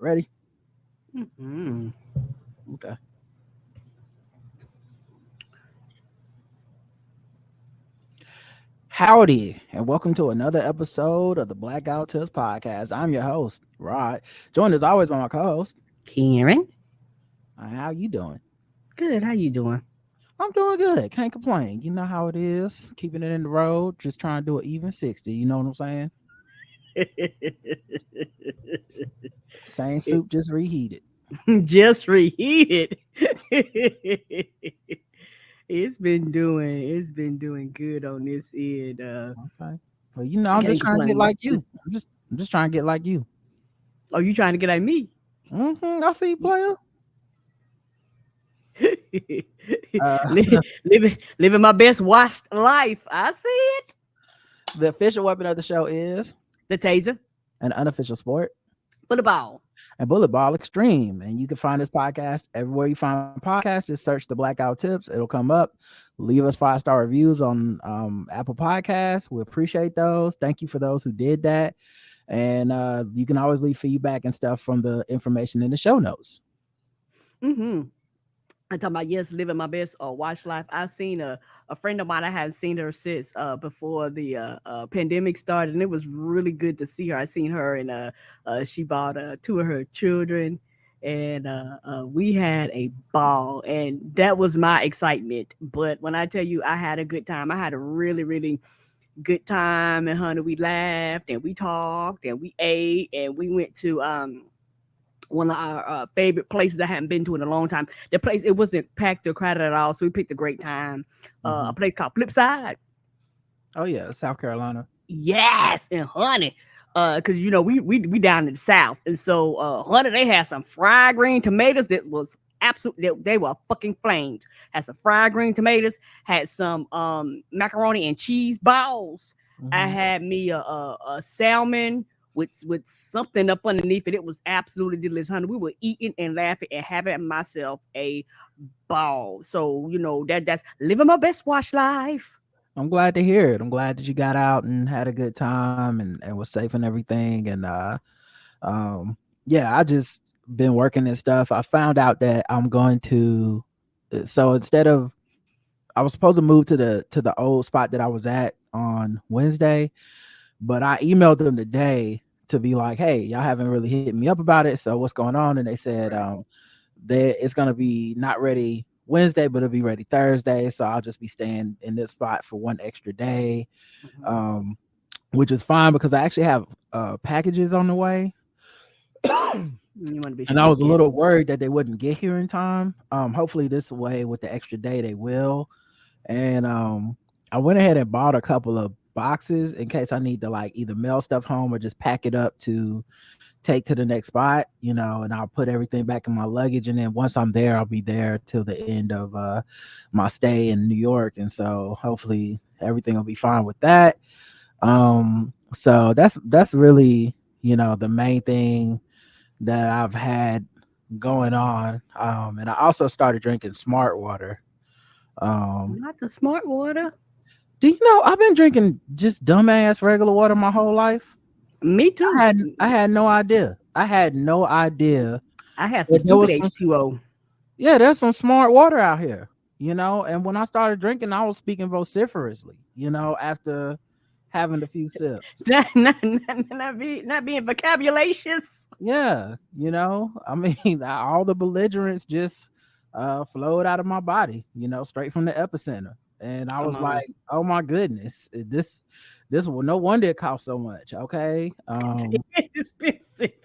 Ready? Mm-hmm. Okay. Howdy, and welcome to another episode of the Blackout Tips Podcast. I'm your host, Rod, joined as always by my co-host. Karen, How you doing? good. How you doing? I'm doing good. Can't complain. You know how it is. Keeping it in the road. Just trying to do an even 60. You know what I'm saying? Same soup, just reheated. Just reheated. It's been doing good on this end. Okay. Well, you know, I I'm just can't trying to get complain. like you. I'm just trying to get like you. Oh, you trying to get at me? I see you, player. Uh, living my best watched life. I see it. the official weapon of the show is The taser, an unofficial sport. for the ball. And Bullet Ball Extreme. And you can find this podcast everywhere you find podcasts. Just search the Blackout Tips. It'll come up. Leave us 5-star reviews on Apple Podcasts. We appreciate those. Thank you for those who did that. And you can always leave feedback and stuff from the information in the show notes. Mm-hmm. I'm talking about yes, living my best watch life. I seen a friend of mine. I hadn't seen her since before the pandemic started, and it was really good to see her. I seen her, and she brought two of her children, and we had a ball, and that was my excitement. But when I tell you, I had a good time. I had a really, really good time, and honey, we laughed and we talked and we ate and we went to one of our favorite places I hadn't been to in a long time. The place, it wasn't packed or crowded at all, so we picked a great time. A place called Flipside. Oh, yeah. South Carolina. Yes, and honey, because you know we down in the south, and so honey, they had some fried green tomatoes that was absolutely they were fucking flames. Had some fried green tomatoes, had some macaroni and cheese balls. I had me a salmon with something up underneath it. It was absolutely delicious, honey. We were eating and laughing and having myself a ball. So you know that's living my best watch life. I'm glad to hear it. I'm glad that you got out and had a good time and was safe and everything. And yeah, I just been working and stuff. I found out that I'm going to so instead of I was supposed to move to the old spot that I was at on Wednesday, but I emailed them today to be like, hey, y'all haven't really hit me up about it. So what's going on? And they said that it's gonna be not ready Wednesday, but it'll be ready Thursday. So I'll just be staying in this spot for one extra day. Um, which is fine because I actually have packages on the way. You want to be And sure I they was a get. little worried that they wouldn't get here in time. Hopefully this way with the extra day they will. And I went ahead and bought a couple of boxes in case I need to like either mail stuff home or just pack it up to take to the next spot, you know, and I'll put everything back in my luggage. And then once I'm there, I'll be there till the end of my stay in New York. And so hopefully everything will be fine with that. So that's really, you know, the main thing that I've had going on. And I also started drinking smart water. Um, Not the smart water. do you know I've been drinking just dumbass regular water my whole life? Me too. I had no idea. I had no idea I had some that there stupid was some. H2O. Yeah, there's some smart water out here. You know, and when I started drinking, I was speaking vociferously. You know, after having a few sips. Not being vocabularious. Yeah, you know, I mean, all the belligerence just flowed out of my body. You know, straight from the epicenter. And I Come was on. like, oh my goodness, this will no wonder it cost so much. Okay. It's expensive.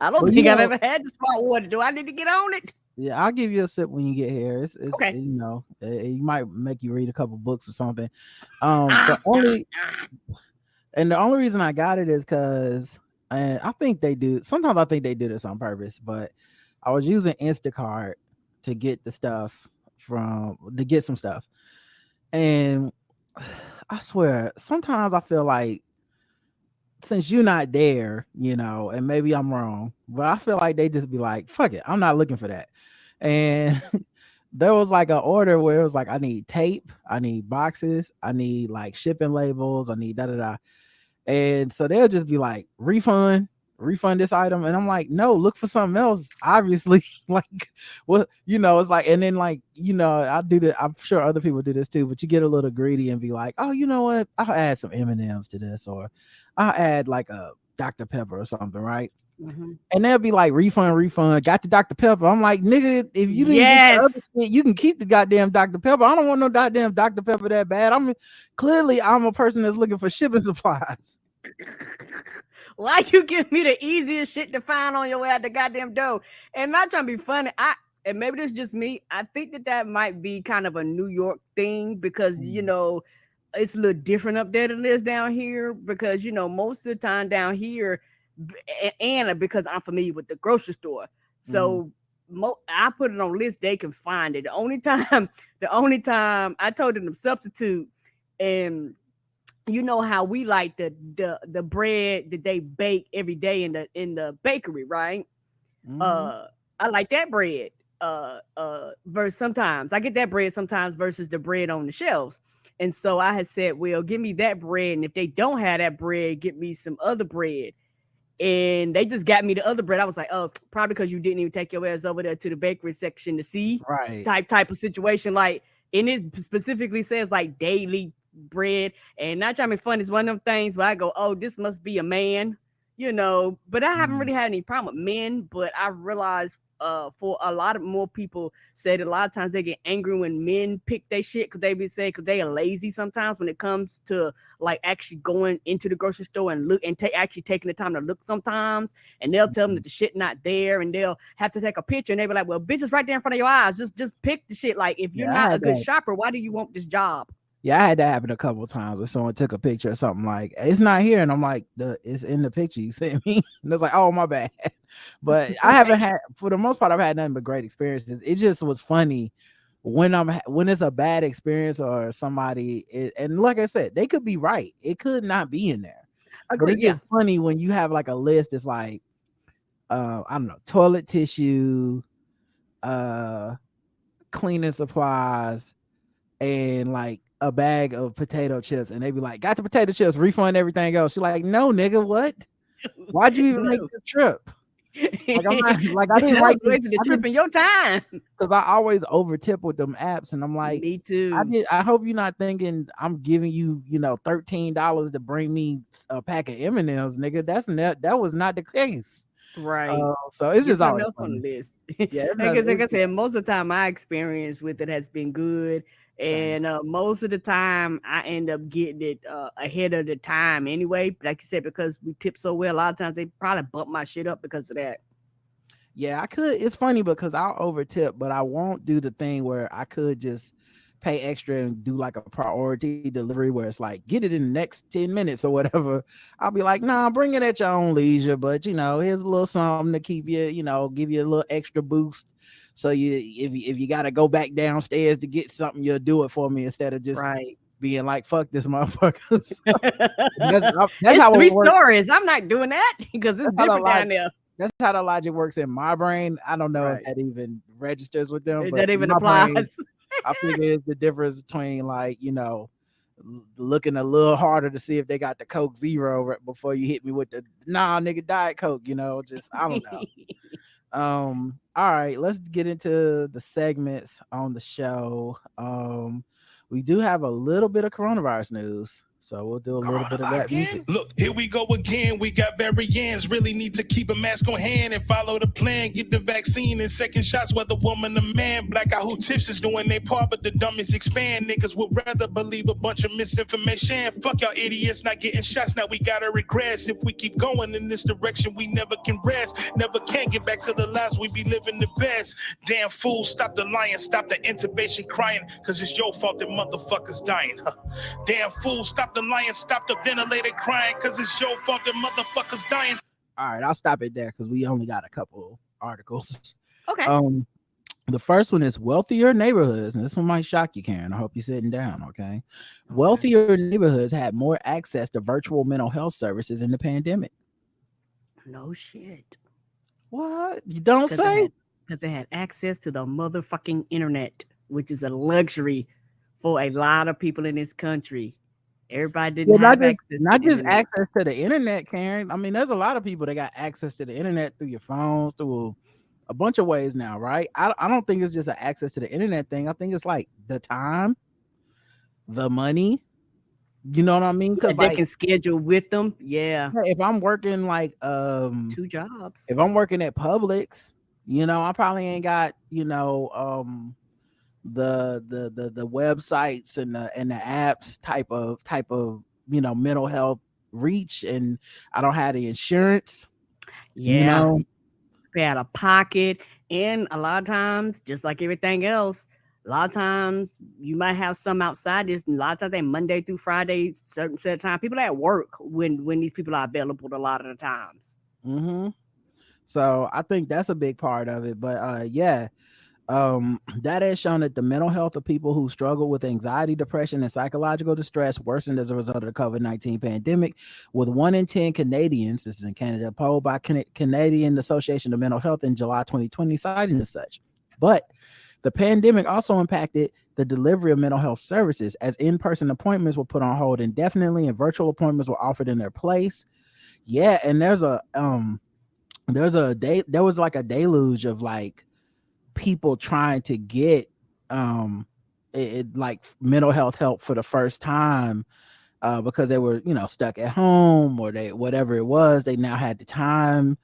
I don't Well, you think I've know, ever had the smart water. Do I need to get on it? yeah, I'll give you a sip when you get here. It's Okay. you know, it might make you read a couple books or something. The Ah, ah, only ah. and the only reason I got it is because and I think they do sometimes I think they do this on purpose, but I was using Instacart to get the stuff to get some stuff. And I swear, sometimes I feel like since you're not there, you know, and maybe I'm wrong, but I feel like they just be like, fuck it, I'm not looking for that. And there was like an order where it was like, I need tape, I need boxes, I need like shipping labels, I need da da da. And so they'll just be like, refund. refund this item, and I'm like, no, look for something else, obviously. Like, well, it's like, and then like, I do that, I'm sure other people do this too, but you get a little greedy and be like, oh, you know what, I'll add some M&Ms to this, or I'll add like a Dr. Pepper or something, right? Mm-hmm. And they'll be like, refund, got the Dr. Pepper. I'm like, nigga, if you didn't get the other Yes. shit, you can keep the goddamn Dr. Pepper. I don't want no goddamn Dr. Pepper that bad. Clearly I'm a person that's looking for shipping supplies. Why you give me the easiest shit to find on your way out the goddamn door? And not trying to be funny. And maybe this is just me. I think that might be kind of a New York thing because Mm, it's a little different up there than it is down here. Because most of the time down here, and because I'm familiar with the grocery store, mm, so I put it on list. They can find it. The only time I told them to substitute, and you know how we like the bread that they bake every day in the bakery, right? mm-hmm. uh I like that bread. Versus sometimes I get that bread sometimes versus the bread on the shelves. And so I had said, well, give me that bread, and if they don't have that bread, get me some other bread. And they just got me the other bread. I was like, oh, probably because you didn't even take your ass over there to the bakery section to see Right. type of situation. Like, and it specifically says like daily bread. And not trying to be fun is one of them things where I go, oh, this must be a man, But I haven't Mm, really had any problem with men, but I realized for a lot of more people said a lot of times they get angry when men pick their shit because they be saying because they are lazy sometimes when it comes to like actually going into the grocery store and look and actually taking the time to look sometimes, and they'll tell them mm. that the shit not there, and they'll have to take a picture, and they be like, well, bitch, it's right there in front of your eyes, just pick the shit. Like, if you're Yeah, I not a had good that. shopper, why do you want this job? Yeah, I had that happen a couple of times where someone took a picture or something like it's not here, and I'm like, it's in the picture you sent me. And it's like, oh my bad. But I haven't Right. had, for the most part, I've had nothing but great experiences. It just was funny when it's a bad experience or and like I said, they could be right. It could not be in there. But Agree, it yeah. gets funny when you have like a list that's like I don't know, toilet tissue, uh cleaning supplies, and like a bag of potato chips, and they be like, got the potato chips, refund everything else. You're like, no, nigga, what? Why'd you even make No. the trip? Like, I'm not like I didn't That write was this. wasting the I trip didn't in your time. because I always over tip with them apps, and I'm like, Me too. I hope you're not thinking I'm giving you, $13 to bring me a pack of M&Ms, nigga. That was not the case. Right. So it's Get just something always else on funny. the list. Yeah, it's like, not, like it's, I said, most of the time my experience with it has been good. same. And most of the time I end up getting it ahead of the time anyway. Like you said, because we tip so well, a lot of times they probably bump my shit up because of that. Yeah, I could. It's funny because I'll over tip, but I won't do the thing where I could just pay extra and do like a priority delivery where it's like get it in the next 10 minutes or whatever. I'll be like, nah, bring it at your own leisure, but here's a little something to keep you, give you a little extra boost. So if you gotta go back downstairs to get something, you'll do it for me instead of just Right. being like, fuck this motherfucker. So that's It's how it three works. stories. I'm not doing that because it's That's how the different logic down there. that's how the logic works in my brain. I don't know if Right. that even registers with them, but That in even my brain, applies. I figure it's the difference between like, looking a little harder to see if they got the Coke Zero right before you hit me with the nah nigga Diet Coke, just I don't know. All right, let's get into the segments on the show. We do have a little bit of coronavirus news, so we'll do a little bit of that music. Look, here we go again. We got variants. Really need to keep a mask on hand and follow the plan. Get the vaccine and second shots, whether woman or man. Black out who tips is doing their part, but the dummies expand. Niggas would rather believe a bunch of misinformation. Fuck y'all idiots not getting shots. Now we gotta regress. If we keep going in this direction, we never can rest. Never can get back to the lives we be living the best. Damn fool, stop the lying, stop the intubation crying, cause it's your fault that motherfuckers dying. Huh. Damn fool, stop the lying, stop the ventilator crying, cause it's your fault that motherfuckers dying. All right, I'll stop it there because we only got a couple articles. Okay. Um, the first one is wealthier neighborhoods, and this one might shock you, Karen. I hope you're sitting down, okay? Okay. Wealthier neighborhoods had more access to virtual mental health services in the pandemic. No shit. What? You don't Because I say? had because they had access to the motherfucking internet, which is a luxury for a lot of people in this country. Everybody didn't Well, have access to not the just internet. access to the internet, Karen. I mean, there's a lot of people that got access to the internet through your phones, through a bunch of ways now, right? I don't think it's just an access to the internet thing. I think it's like the time, the money. You know what I mean? Yeah, Because they like can schedule with them. Yeah, if I'm working like 2 jobs. if I'm working at Publix, I probably ain't got the websites and the apps type of mental health reach, and I don't have the insurance. you Yeah, know pay out of pocket, and a lot of times, just like everything else, a lot of times you might have some outside this. And a lot of times, they Monday through Friday, certain set of time. People at work when these people are available. A lot of the times. hmm so I think that's a big part of it, but yeah. That has shown that the mental health of people who struggle with anxiety, depression, and psychological distress worsened as a result of the COVID-19 pandemic, with 1 in 10 Canadians, this is in Canada, polled by Canadian Association of Mental Health in July 2020, citing as such. But the pandemic also impacted the delivery of mental health services, as in-person appointments were put on hold indefinitely and virtual appointments were offered in their place. Yeah, and there was like a deluge of like people trying to get like mental health help for the first time, because they were stuck at home, or they whatever it was, they now had the time.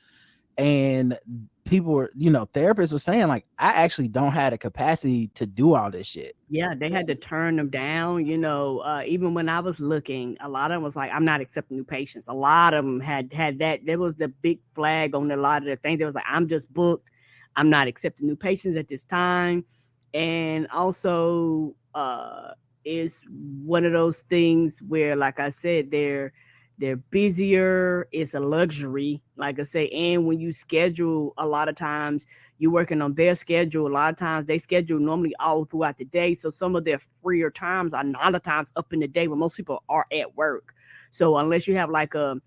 And people were therapists were saying like, I actually don't have the capacity to do all this shit. Yeah, they had to turn them down. Even when I was looking, a lot of them was like, "I'm not accepting new patients." A lot of them had that. There was the big flag on a lot of the things. There was like, "I'm just booked. I'm not accepting new patients at this time." And also, is one of those things where, like I said, they're busier. It's a luxury, like I say. And when you schedule, a lot of times you're working on their schedule. A lot of times they schedule normally all throughout the day. So some of their freer times are not a times up in the day when most people are at work. So unless you have like a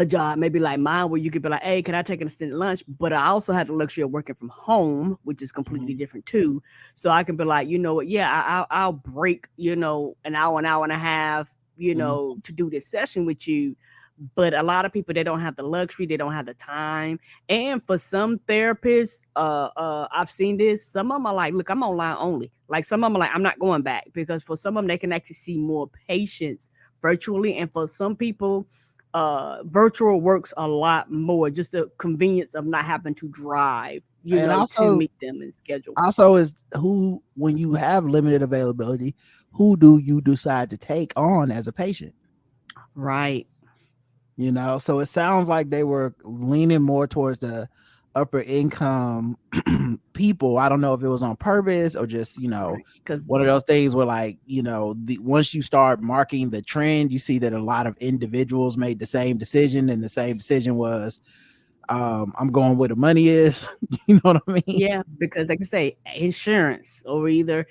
job, maybe like mine, where you could be like, "Hey, can I take an extended lunch?" But I also had the luxury of working from home, which is completely different too. So I can be like, you know what? Yeah, I'll break, an hour and a half, Mhm. to do this session with you. But a lot of people, they don't have the luxury, they don't have the time. And for some therapists, I've seen this. Some of them are like, "Look, I'm online only." Like some of them are like, "I'm not going back," because for some of them, they can actually see more patients virtually, and for some people, virtual works a lot more. Just the convenience of not having to drive, And to also meet them and schedule. is who, when you have limited availability, who do you decide to take on as a patient? Right. So it sounds like they were leaning more towards the upper income people. I don't know if it was on purpose or just Right. Because one of those things where like once you start marking the trend, you see that a lot of individuals made the same decision, and the same decision was, I'm going where the money is. You know what I mean? yeah, because like I say, insurance, or either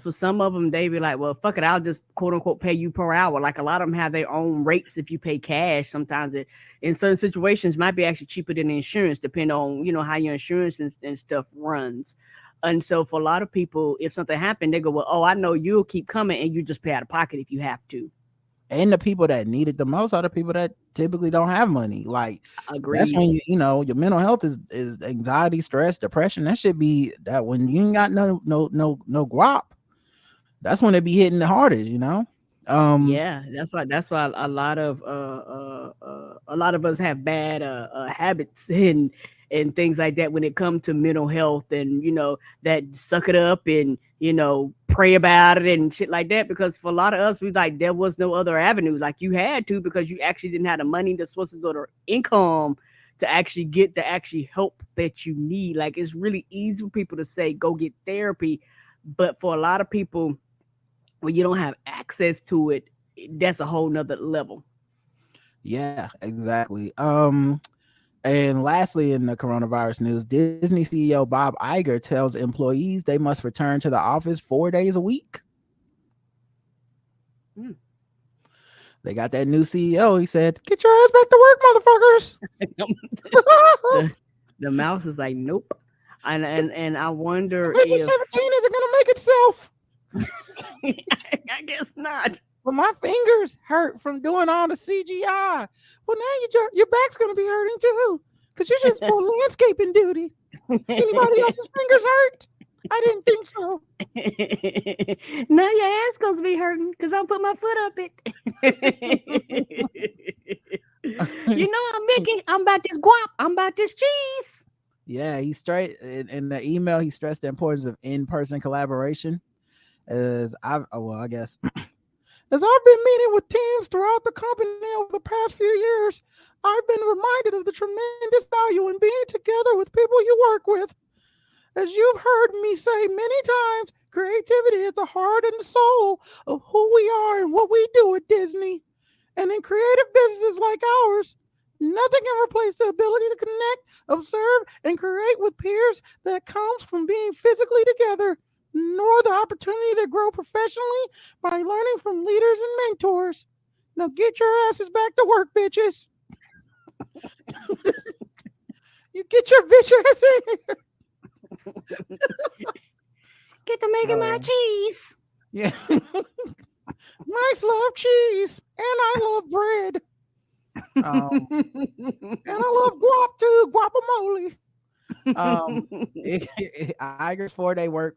for some of them, they be like, "Well, fuck it, I'll just quote unquote pay you per hour." Like a lot of them have their own rates if you pay cash. Sometimes it, in certain situations, might be actually cheaper than the insurance, depending on how your insurance and stuff runs. And so for a lot of people, if something happened, they go, "Well, oh, I know you'll keep coming, and you just pay out of pocket if you have to." And the people that need it the most are the people that typically don't have money. Like that's Agreed. when your mental health is anxiety, stress, depression. That should be that when you ain't got no guap. That's when it be hitting the hardest. Um, Yeah, that's why a lot of us have bad habits and things like that when it comes to mental health, and that suck it up and pray about it and shit like that, because for a lot of us, we like, there was no other avenue. Like you had to, because you actually didn't have the money, the sources, or the income to actually get the actually help that you need. Like it's really easy for people to say go get therapy, but for a lot of people, when you don't have access to it, that's a whole nother level. yeah, exactly. And lastly, in the coronavirus news, Disney CEO Bob Iger tells employees they must return to the office 4 days a week. Hmm. They got that new CEO. He said, "Get your ass back to work, motherfuckers." the the mouse is like, nope. And I wonder Avengers if 17 isn't gonna make itself. I guess not. but my fingers hurt from doing all the CGI. Well, now your back's gonna be hurting too, because you just pulled landscaping duty. Anybody else's fingers hurt? I didn't think so. Now your ass gonna be hurting because I put my foot up it. You know I'm Mickey. I'm about this guap. I'm about this cheese. Yeah, he straight in the email. He stressed the importance of in-person collaboration. As I guess as I've been meeting with teams throughout the company over the past few years, I've been reminded of the tremendous value in being together with people you work with. As you've heard me say many times, creativity is the heart and the soul of who we are and what we do at Disney. And in creative businesses like ours, nothing can replace the ability to connect, observe, and create with peers that comes from being physically together, nor the opportunity to grow professionally by learning from leaders and mentors. Now get your asses back to work, bitches. You get your bitch ass in here. Get to making my cheese. Yeah. Nice love cheese. And I love bread. And I love guap too. Guacamole. Iger's 4-day work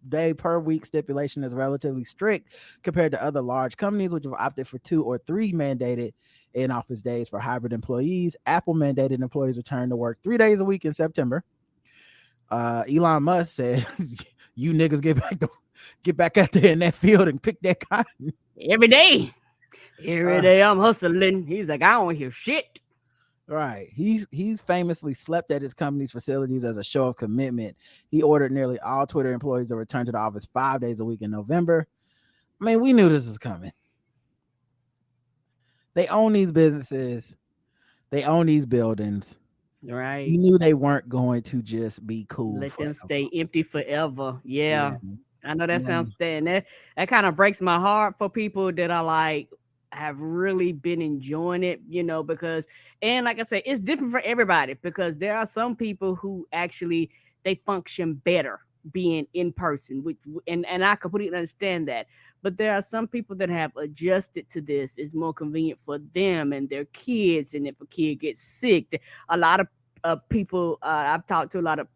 day per week stipulation is relatively strict compared to other large companies which have opted for 2 or 3 mandated in-office days for hybrid employees. Apple mandated employees return to work 3 days a week in September. Elon Musk said, "You niggas get back out there in that field and pick that cotton every day. Every day I'm hustling." He's like, I don't hear shit. Right. He's famously slept at his company's facilities as a show of commitment. He ordered nearly all Twitter employees to return to the office 5 days a week in November. I mean, we knew this was coming. They own these businesses. They own these buildings. Right. You knew they weren't going to just be cool. Let them stay empty forever. Yeah. I know that sounds sad. And that kind of breaks my heart for people that are like, have really been enjoying it, you know, because, and like I said, it's different for everybody because there are some people who actually, they function better being in person, which, and I completely understand that. But there are some people that have adjusted to this. It's more convenient for them and their kids. And if a kid gets sick, a lot of people, I've talked to a lot of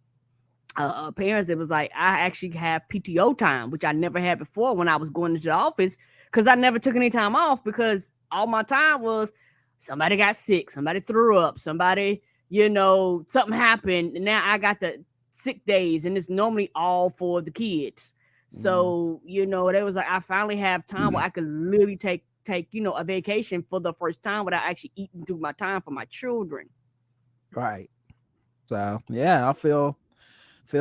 parents that was like, I actually have PTO time, which I never had before when I was going into the office, because I never took any time off because all my time was somebody got sick, somebody threw up, somebody, you know, something happened. And now I got the sick days and it's normally all for the kids. So, you know, they was like, I finally have time where I could literally take, you know, a vacation for the first time without actually eating through my time for my children. Right. So, yeah, I feel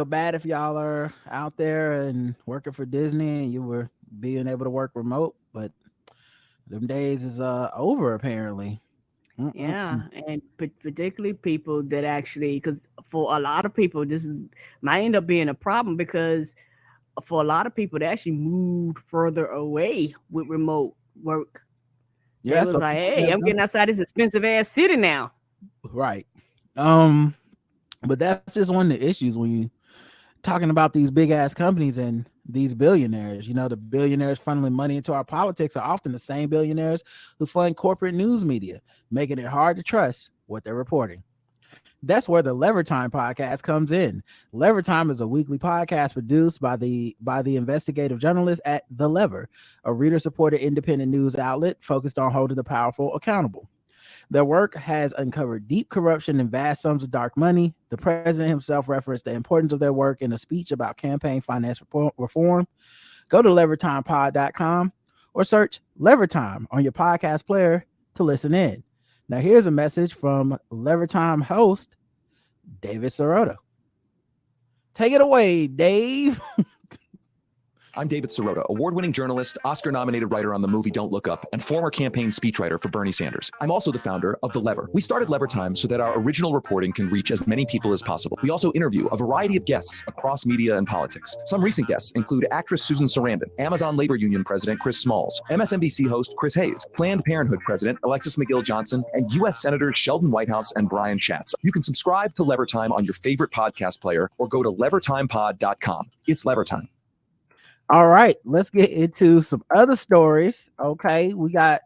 bad if y'all are out there and working for Disney and you were being able to work remote, but them days is over apparently. Yeah, and particularly people that actually, because for a lot of people, this might end up being a problem because for a lot of people, they actually moved further away with remote work. Yeah, it was like, hey, I'm getting outside this expensive ass city now. Right. But that's just one of the issues when you talking about these big ass companies and these billionaires. You know, the billionaires funneling money into our politics are often the same billionaires who fund corporate news media, making it hard to trust what they're reporting. That's where the Lever Time podcast comes in. Lever Time is a weekly podcast produced by the investigative journalists at The Lever, a reader-supported independent news outlet focused on holding the powerful accountable. Their work has uncovered deep corruption and vast sums of dark money. The president himself referenced the importance of their work in a speech about campaign finance reform. Go to levertimepod.com or search Lever Time on your podcast player to listen in. Now, here's a message from Lever Time host, David Sirota. Take it away, Dave. I'm David Sirota, award-winning journalist, Oscar-nominated writer on the movie Don't Look Up, and former campaign speechwriter for Bernie Sanders. I'm also the founder of The Lever. We started Lever Time so that our original reporting can reach as many people as possible. We also interview a variety of guests across media and politics. Some recent guests include actress Susan Sarandon, Amazon Labor Union President Chris Smalls, MSNBC host Chris Hayes, Planned Parenthood President Alexis McGill Johnson, and U.S. Senators Sheldon Whitehouse and Brian Schatz. You can subscribe to Lever Time on your favorite podcast player or go to levertimepod.com. It's Lever Time. All right, let's get into some other stories. Okay, we got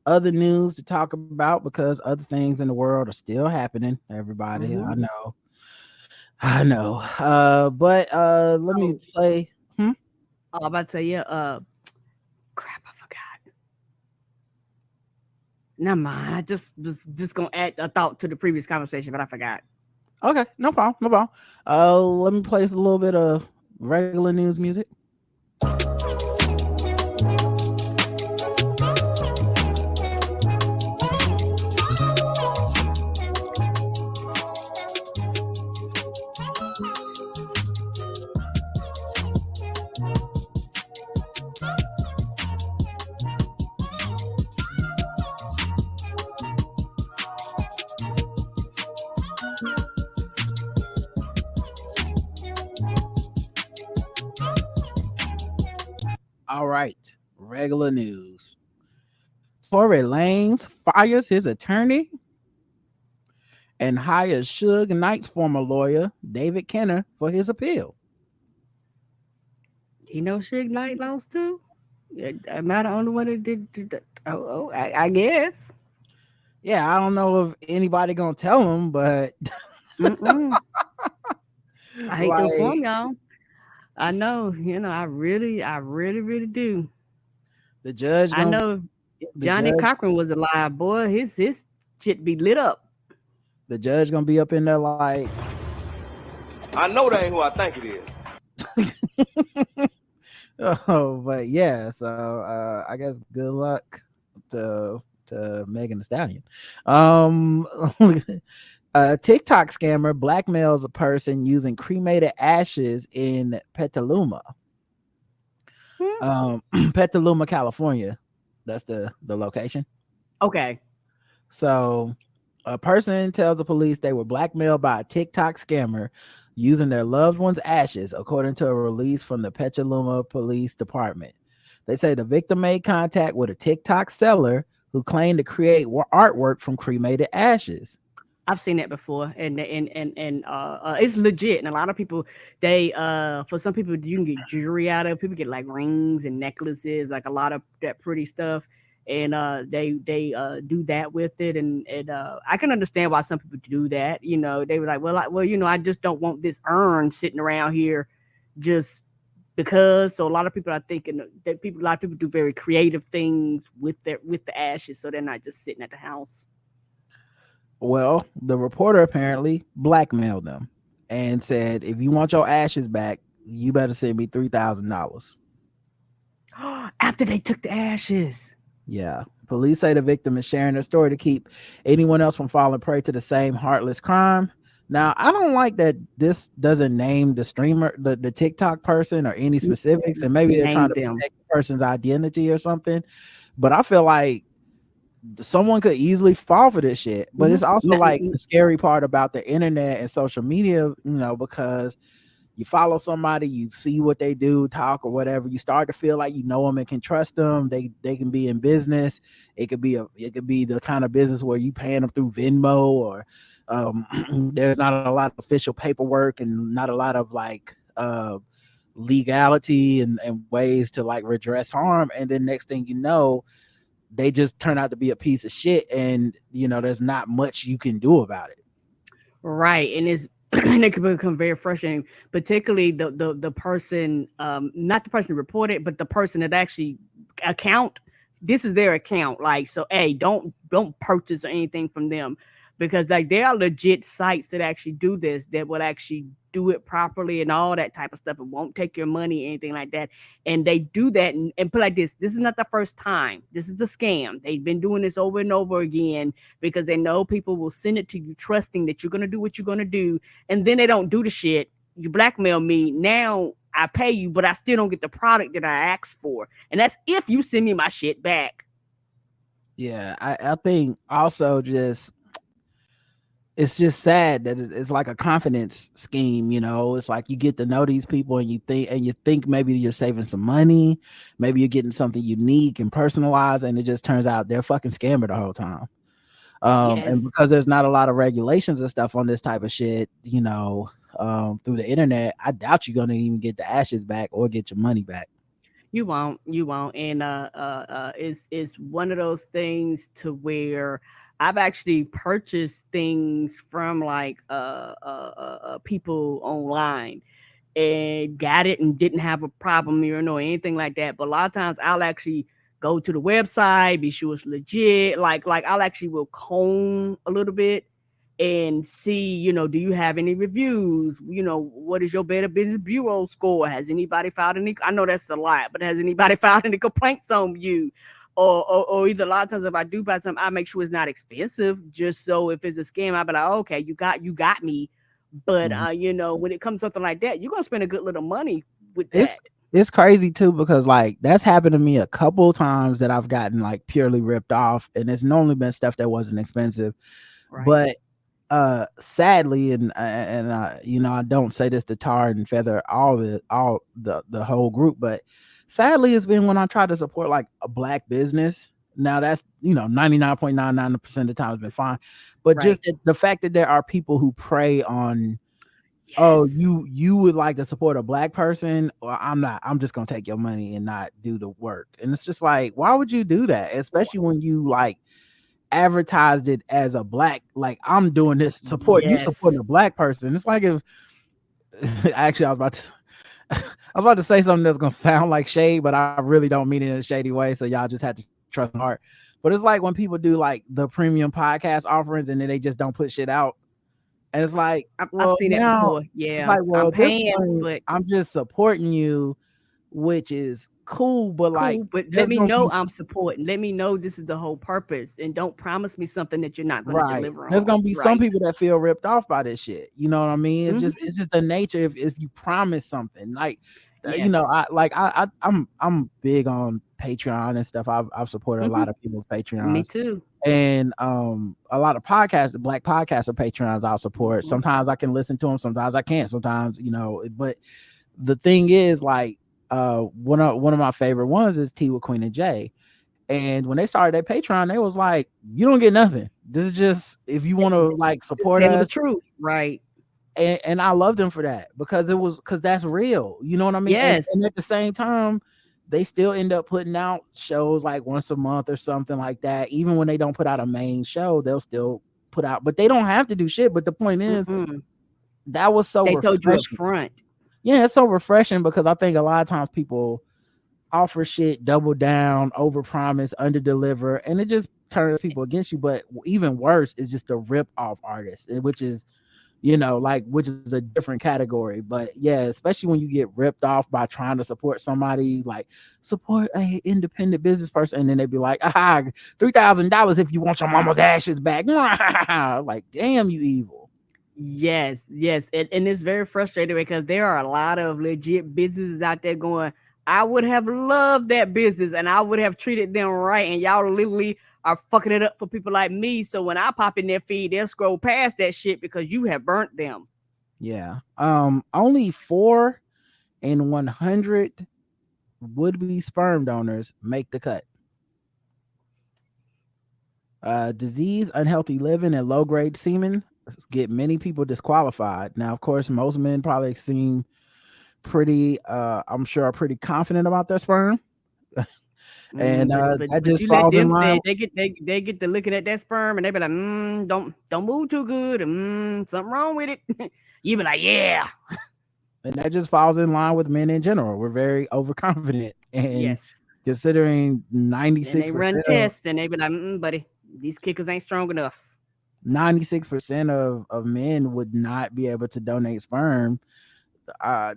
other news to talk about because other things in the world are still happening. Everybody, I Mm-hmm. know, I know. But let me Oh, play. Hmm? I'm about to say, yeah. Crap, I forgot. Never mind. I just was just gonna add a thought to the previous conversation, but I forgot. Okay, no problem, no problem. Let me play a little bit of regular news music. All right, regular news. Tory Lanez fires his attorney and hires Suge Knight's former lawyer, David Kenner, for his appeal. You know, Suge Knight lost too. Am I the only one that did that? I guess. Yeah, I don't know if anybody gonna tell him, but Mm-mm. I hate to inform like y'all. I know, I really do. the judge I gonna know if the Johnny judge Cochran was alive, boy, his shit be lit up. the judge gonna be up in there like I know that ain't who I think it is. oh, but yeah. So I guess good luck to Megan Thee Stallion. Um, a TikTok scammer blackmails a person using cremated ashes in Petaluma, Hmm? Petaluma, California. That's the location. Okay. So a person tells the police they were blackmailed by a TikTok scammer using their loved one's ashes, according to a release from the Petaluma Police Department. They say the victim made contact with a TikTok seller who claimed to create artwork from cremated ashes. I've seen that before, and it's legit. And a lot of people, they for some people, you can get jewelry out of it. People get like rings and necklaces, like a lot of that pretty stuff, and they do that with it. And I can understand why some people do that. You know, they were like, well, I just don't want this urn sitting around here, just because. So a lot of people are thinking that a lot of people do very creative things with the ashes, so they're not just sitting at the house. Well, the reporter apparently blackmailed them and said, if you want your ashes back, you better send me $3,000. After they took the ashes. Yeah. Police say the victim is sharing their story to keep anyone else from falling prey to the same heartless crime. Now, I don't like that this doesn't name the streamer, the TikTok person or any specifics, and maybe they're trying Name to them. protect the person's identity or something. But I feel like someone could easily fall for this shit. But it's also like the scary part about the internet and social media, because you follow somebody, you see what they do, talk or whatever, you start to feel like you know them and can trust them. They can be in business. It could be the kind of business where you paying them through Venmo, or there's not a lot of official paperwork and not a lot of like legality and ways to like redress harm. And then next thing you know, they just turn out to be a piece of shit, and there's not much you can do about it. Right. And it's and it can become very frustrating, particularly the person, not the person who reported, but the person that actually account. This is their account. Like, so hey, don't purchase or anything from them, because like there are legit sites that actually do this, that will actually do it properly and all that type of stuff. It won't take your money or anything like that. And they do that and put like this is not the first time. This is a scam. They've been doing this over and over again, because they know people will send it to you trusting that you're going to do what you're going to do, and then they don't do the shit. You blackmail me, now I pay you, but I still don't get the product that I asked for, and that's if you send me my shit back. Yeah, I think also just it's just sad that it's like a confidence scheme. It's like you get to know these people, and you think maybe you're saving some money, maybe you're getting something unique and personalized, and it just turns out they're fucking scammer the whole time. And Yes. because there's not a lot of regulations and stuff on this type of shit, through the internet, I doubt you're gonna even get the ashes back or get your money back. You won't, and it's one of those things to where I've actually purchased things from like people online and got it and didn't have a problem or anything like that. But a lot of times I'll actually go to the website, be sure it's legit. Like I'll actually will comb a little bit and see, do you have any reviews? What is your Better Business Bureau score? Has anybody filed any? I know that's a lot, but has anybody filed any complaints on you? Or either a lot of times if I do buy something, I make sure it's not expensive, just so if it's a scam, I'll be like, okay, you got me. But when it comes to something like that, you're gonna spend a good little money with that. It's crazy too, because like that's happened to me a couple times that I've gotten like purely ripped off, and it's normally been stuff that wasn't expensive. Right. But sadly, and I don't say this to tar and feather all the whole group, but sadly it's been when I try to support like a black business. Now that's 99.99% of the time it's been fine, but just the fact that there are people who prey on, oh, you would like to support a black person, or I'm just gonna take your money and not do the work. And it's just like, why would you do that, especially when you like advertised it as a black, like I'm doing this support, you supporting a black person. It's like if actually I was about to say something that's gonna sound like shade, but I really don't mean it in a shady way, so y'all just have to trust my heart. But it's like when people do like the premium podcast offerings and then they just don't put shit out. And it's like, I've seen it before. Yeah. It's like, well, I'm paying, but I'm just supporting you, which is cool, but like, but let me know I'm supporting. Let me know this is the whole purpose, and don't promise me something that you're not going to deliver on. There's gonna be some people that feel ripped off by this shit. You know what I mean? It's just the nature if you promise something, like I'm big on Patreon and stuff. I've supported a lot of people's Patreons. Me too. And a lot of podcasts, black podcasts or Patreons I'll support. Sometimes I can listen to them, sometimes I can't. Sometimes, but the thing is, like, one of my favorite ones is T with Queen and Jay. And when they started their Patreon, they was like, you don't get nothing. This is just if you want to like support us. The truth, right? And I love them for that because that's real. You know what I mean? Yes. And at the same time, they still end up putting out shows like once a month or something like that. Even when they don't put out a main show, they'll still put out, but they don't have to do shit. But the point is, that was so refreshing. Told you up front. Yeah, it's so refreshing because I think a lot of times people offer shit, double down, overpromise, underdeliver, and it just turns people against you. But even worse is just the rip off artist, which is which is a different category. But yeah, especially when you get ripped off by trying to support somebody, like support a independent business person, and then they'd be like, $3,000 if you want your mama's ashes back. Like, damn, you evil. Yes. And it's very frustrating because there are a lot of legit businesses out there going, I would have loved that business and I would have treated them right, and y'all literally are fucking it up for people like me. So when I pop in their feed, they'll scroll past that shit because you have burnt them. Yeah. Only 4 in 100 would-be sperm donors make the cut. Disease, unhealthy living, and low-grade semen get many people disqualified. Now, of course, most men probably seem pretty, I'm sure, are pretty confident about their sperm. And that just falls in line. They get to looking at that sperm and they be like, don't move too good, something wrong with it. You be like, yeah. And that just falls in line with men in general. We're very overconfident, and considering 96%, and they run tests and they be like, buddy, these kickers ain't strong enough. 96% of men would not be able to donate sperm.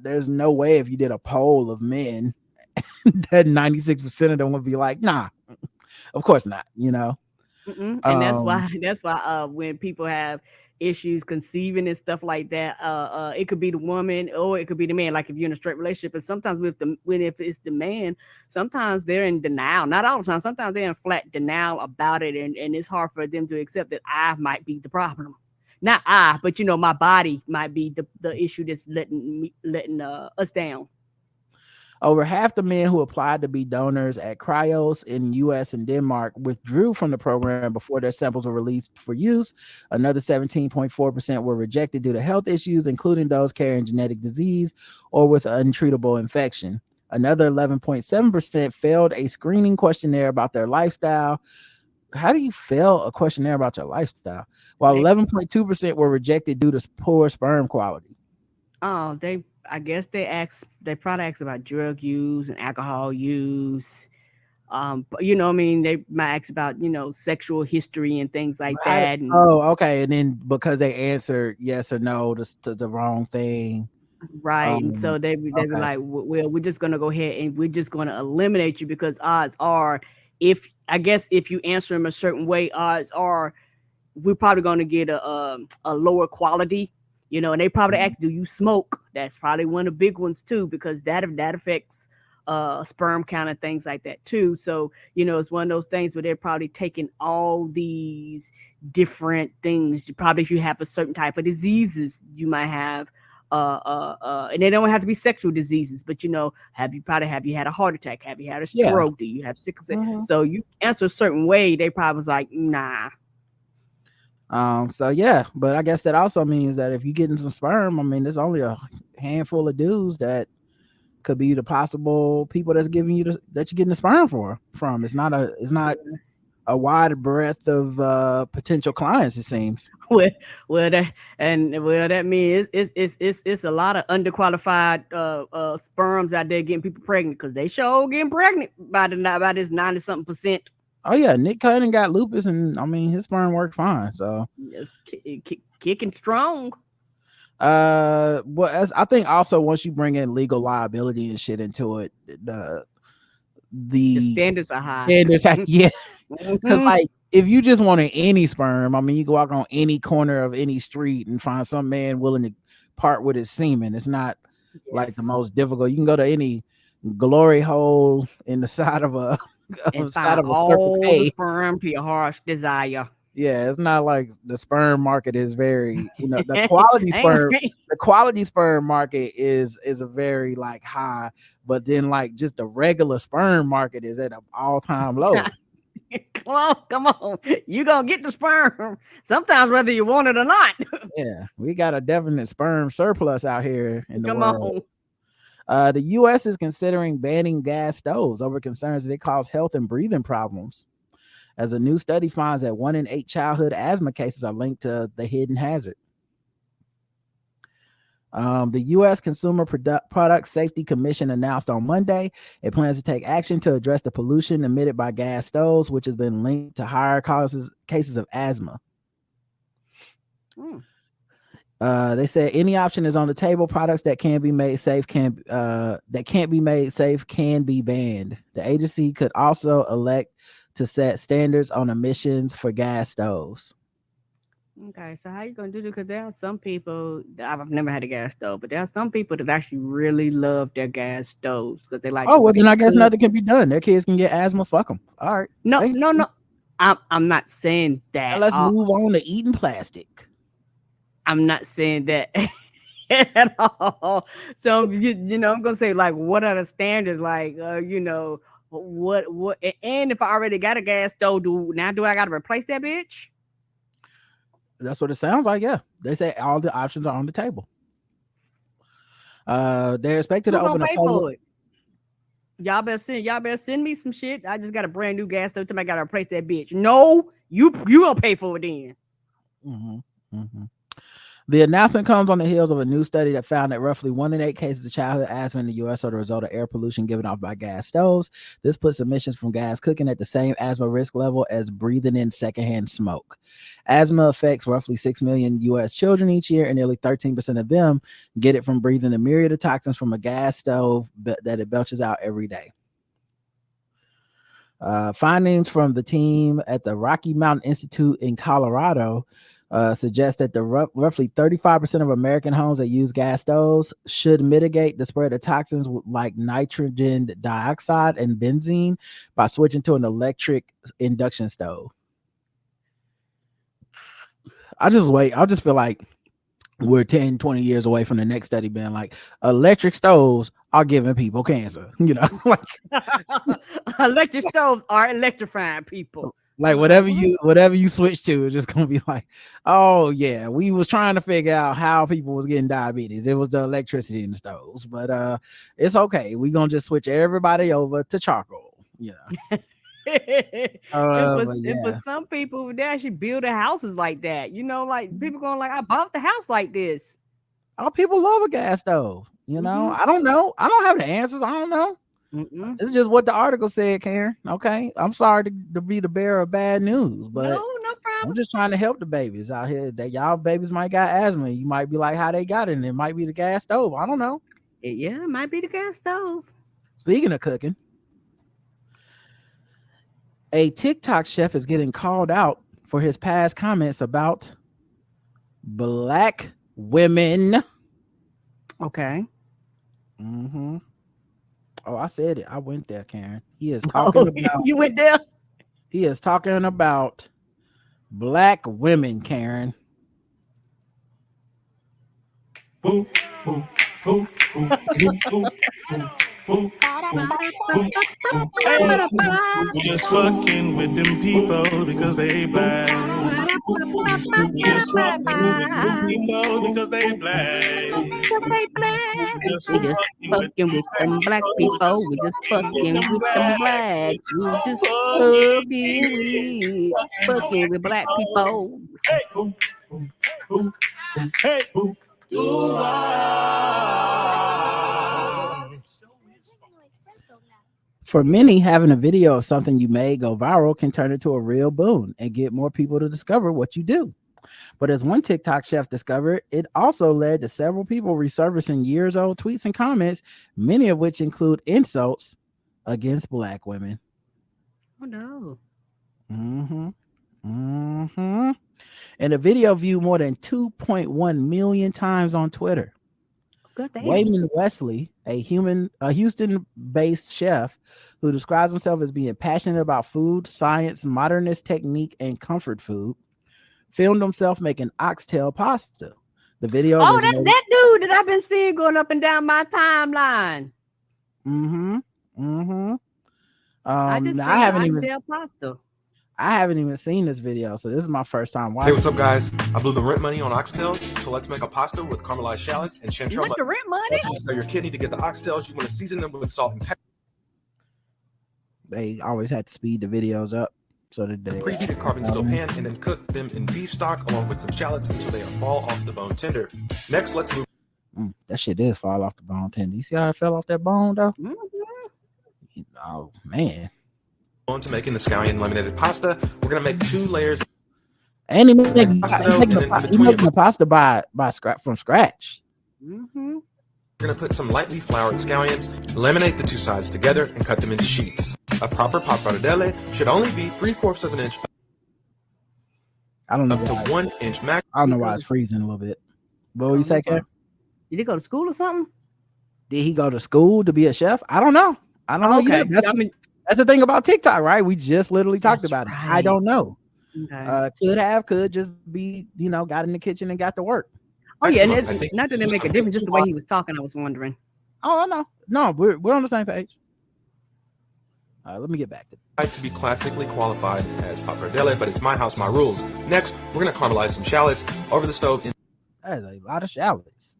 There's no way if you did a poll of men that 96% of them would be like, nah, of course not, And that's why when people have issues conceiving and stuff like that, it could be the woman or it could be the man. Like if you're in a straight relationship, and sometimes if it's the man, sometimes they're in denial. Not all the time. Sometimes they're in flat denial about it, and it's hard for them to accept that I might be the problem. Not I, but my body might be the issue that's letting us down. Over half the men who applied to be donors at Cryos in US and Denmark withdrew from the program before their samples were released for use. Another 17.4% were rejected due to health issues, including those carrying genetic disease or with an untreatable infection. Another 11.7% failed a screening questionnaire about their lifestyle. How do you fail a questionnaire about your lifestyle? While 11.2% were rejected due to poor sperm quality. Oh, I guess they probably asked about drug use and alcohol use. But you know, I mean, they might ask about, sexual history and things like that. And Okay. And then because they answered yes or no to the wrong thing. right. And so they be like, well, we're just gonna go ahead and we're just gonna eliminate you because odds are, if you answer them a certain way, odds are we're probably gonna get a lower quality, and they probably ask, do you smoke? That's probably one of the big ones too, because that affects sperm count and things like that too. So, it's one of those things where they're probably taking all these different things. Probably if you have a certain type of diseases, you might have and they don't have to be sexual diseases, but have you had a heart attack? Have you had a stroke? Do you have sickle cell? So you answer a certain way, they probably was like, nah. So yeah, but I guess that also means that if you get into some sperm, I mean, there's only a handful of dudes that could be the possible people that's giving you that you're getting the sperm from. It's not a wide breadth of potential clients, it seems. Well, that means it's a lot of underqualified sperms out there getting people pregnant, because they sure getting pregnant by this 90-something%. Oh yeah, Nick Cunningham got lupus, and I mean his sperm worked fine. So kicking strong. Well, I think also once you bring in legal liability and shit into it, the standards are high. Yeah, because like if you just wanted any sperm, I mean, you go out on any corner of any street and find some man willing to part with his semen. It's not like the most difficult. You can go to any glory hole in the side of a Circle K. Sperm to your heart's desire. Yeah, it's not like the sperm market is very, the quality sperm. The quality sperm market is a very like high, but then like just the regular sperm market is at an all-time low. Come on, you gonna get the sperm sometimes whether you want it or not. Yeah, we got a definite sperm surplus out here in the world. The U.S. is considering banning gas stoves over concerns that they cause health and breathing problems, as a new study finds that 1 in 8 childhood asthma cases are linked to the hidden hazard. The U.S. Consumer Product Safety Commission announced on Monday it plans to take action to address the pollution emitted by gas stoves, which has been linked to higher cases of asthma. They said any option is on the table. Products that can't be made safe can be banned. The agency could also elect to set standards on emissions for gas stoves. Okay, so how you gonna do this? Because there are some people I've never had a gas stove, but there are some people that actually really love their gas stoves because they like. Oh well, then I guess nothing can be done. Their kids can get asthma. Fuck them. All right. No. I'm not saying that. Now let's move on to eating plastic. I'm not saying that at all. So I'm gonna say, like, what are the standards? Like, what? And if I already got a gas stove, do I got to replace that bitch? That's what it sounds like. Yeah, they say all the options are on the table. They're expected to open a public. Y'all better send me some shit. I just got a brand new gas stove. I gotta replace that bitch. No, you gonna pay for it then. The announcement comes on the heels of a new study that found that roughly 1 in 8 cases of childhood asthma in the U.S. are the result of air pollution given off by gas stoves. This puts emissions from gas cooking at the same asthma risk level as breathing in secondhand smoke. Asthma affects roughly 6 million U.S. children each year, and nearly 13% of them get it from breathing a myriad of toxins from a gas stove that it belches out every day. Findings from the team at the Rocky Mountain Institute in Colorado suggest that the roughly 35% of American homes that use gas stoves should mitigate the spread of toxins like nitrogen dioxide and benzene by switching to an electric induction stove. I just feel like we're 10, 20 years away from the next study being like electric stoves are giving people cancer, like electric stoves are electrifying people. Like whatever you switch to, it's just gonna be like, oh yeah, we was trying to figure out how people was getting diabetes. It was the electricity in the stoves, but it's okay. We gonna just switch everybody over to charcoal. Yeah. And for some people, they actually build their houses like that. You know, like people going like, I bought the house like this. Oh, people love a gas stove. You know, I don't know. I don't have the answers. I don't know. It's just what the article said, Karen. Okay, I'm sorry to be the bearer of bad news, but no problem. I'm just trying to help the babies out here. That y'all babies might got asthma. You might be like, how they got it, and it might be the gas stove. I don't know. Yeah, it might be the gas stove. Speaking of cooking, a TikTok chef is getting called out for his past comments about Black women. Okay. Oh, I said it. I went there, Karen. He is talking about. You went there? He is talking about Black women, Karen. We're just fucking with them people because they black. We just fucking with them people because they black. We just fucking with them black people. We just fucking with them blacks. We just fucking with black people. Hey. For many, having a video of something you made go viral can turn into a real boon and get more people to discover what you do. But as one TikTok chef discovered, it also led to several people resurfacing years-old tweets and comments, many of which include insults against Black women. Oh no. And the video viewed more than 2.1 million times on Twitter. Wayman Wesley, a Houston-based chef who describes himself as being passionate about food, science, modernist technique, and comfort food, filmed himself making oxtail pasta. The video. Oh, that's that dude that I've been seeing going up and down my timeline. I just seen oxtail pasta. I haven't even seen this video, so this is my first time watching. Hey, what's up, guys? I blew the rent money on oxtails, so let's make a pasta with caramelized shallots and chanterelle. What, the rent money? You sell your kidney to get the oxtails. You want to season them with salt and pepper. They always had to speed the videos up so that they preheated carbon stove pan, and then cook them in beef stock along with some shallots until they fall off the bone tender. Next, let's move. That shit is fall off the bone tender. You see how it fell off that bone though? Oh man. On to making the scallion laminated pasta. We're gonna make 2 layers. And he making the pasta from scratch. We're gonna put some lightly floured scallions, laminate the 2 sides together, and cut them into sheets. A proper pappardelle should only be 3/4 of an inch. I don't know. Up to 1 inch max. I don't know why it's freezing a little bit. What you say, Kev? Did he go to school or something? Did he go to school to be a chef? I don't know. Okay. That's the thing about TikTok, right? We just literally talked about it. I don't know. Okay. Could just be, got in the kitchen and got to work. Oh yeah, and not that it make a difference, just the way he was talking, I was wondering. Oh, I know. No, we're on the same page. Let me get back to it. I'd like to be classically qualified as pappardelle, but it's my house, my rules. Next, we're gonna caramelize some shallots over the stove. That is a lot of shallots.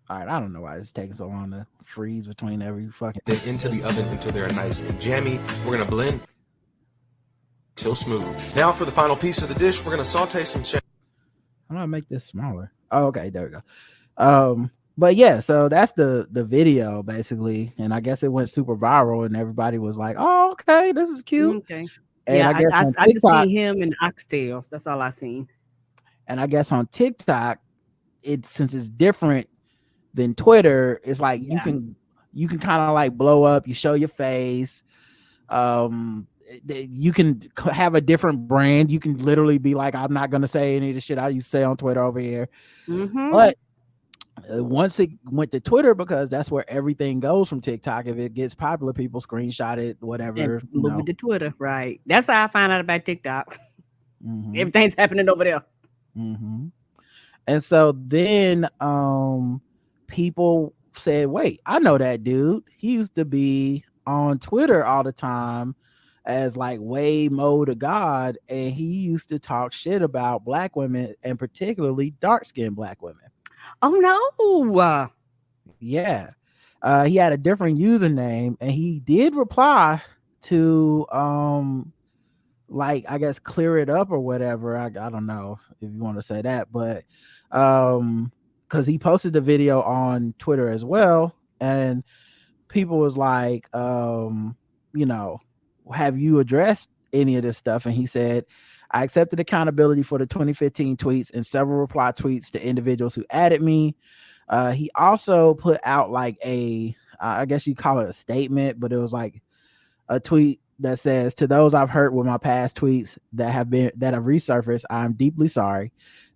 All right, I don't know why it's taking so long to freeze between every fucking. Then into the oven until they're nice and jammy. We're gonna blend till smooth. Now for the final piece of the dish, we're gonna saute some. I'm gonna make this smaller. Oh, okay, there we go. But yeah, so that's the video basically, and I guess it went super viral, and everybody was like, "Oh, okay, this is cute." Okay. And yeah, I guess I just seen him and oxtails. That's all I seen. And I guess on TikTok, since it's different than Twitter, it's like you can kind of like blow up. You show your face. You can have a different brand. You can literally be like, I'm not gonna say any of the shit I used to say on Twitter over here. But once it went to Twitter, because that's where everything goes from TikTok. If it gets popular, people screenshot it, whatever. Move it to Twitter, right? That's how I found out about TikTok. Everything's happening over there. And so then people said, wait, I know that dude. He used to be on Twitter all the time as like way Mo to God, and he used to talk shit about black women and particularly dark-skinned black women. Oh no. Yeah. He had a different username, and he did reply to like, I guess, clear it up or whatever. I don't know if you want to say that, but because he posted the video on Twitter as well, and people was like, you know, have you addressed any of this stuff? And he said, I accepted accountability for the 2015 tweets and several reply tweets to individuals who added me. He also put out like I guess you call it a statement, but it was like a tweet that says, to those I've hurt with my past tweets that have resurfaced, I'm deeply sorry.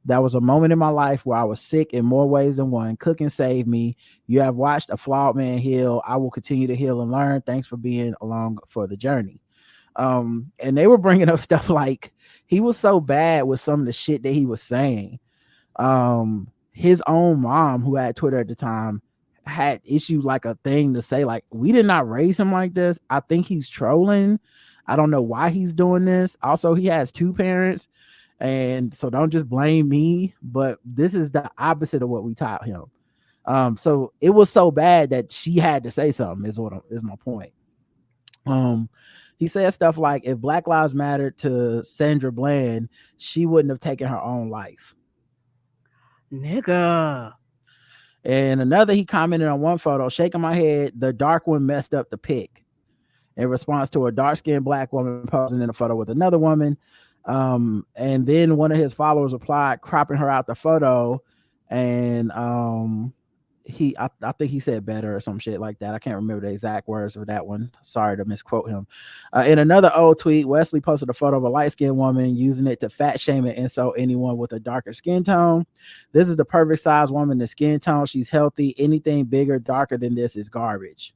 That was a moment in my life where I was sick in more ways than one. Cooking saved me. You have watched a flawed man heal. I will continue to heal and learn. Thanks for being along for the journey. And they were bringing up stuff like he was so bad with some of the shit that he was saying. His own mom, who had Twitter at the time, had issued like a thing to say like, we did not raise him like this. I think he's trolling. I don't know why he's doing this. Also, he has 2 parents, and so don't just blame me, but this is the opposite of what we taught him. So it was so bad that she had to say something is my point. He said stuff like, if Black Lives Matter to Sandra Bland, she wouldn't have taken her own life. Nigga. And another, he commented on one photo, shaking my head, the dark one messed up the pic, in response to a dark-skinned black woman posing in a photo with another woman. And then one of his followers replied, cropping her out the photo, and I think he said better or some shit like that. I can't remember the exact words of that one. Sorry to misquote him. In another old tweet, Wesley posted a photo of a light-skinned woman, using it to fat shame and insult anyone with a darker skin tone. This is the perfect size woman, the skin tone. She's healthy. Anything bigger, darker than this is garbage.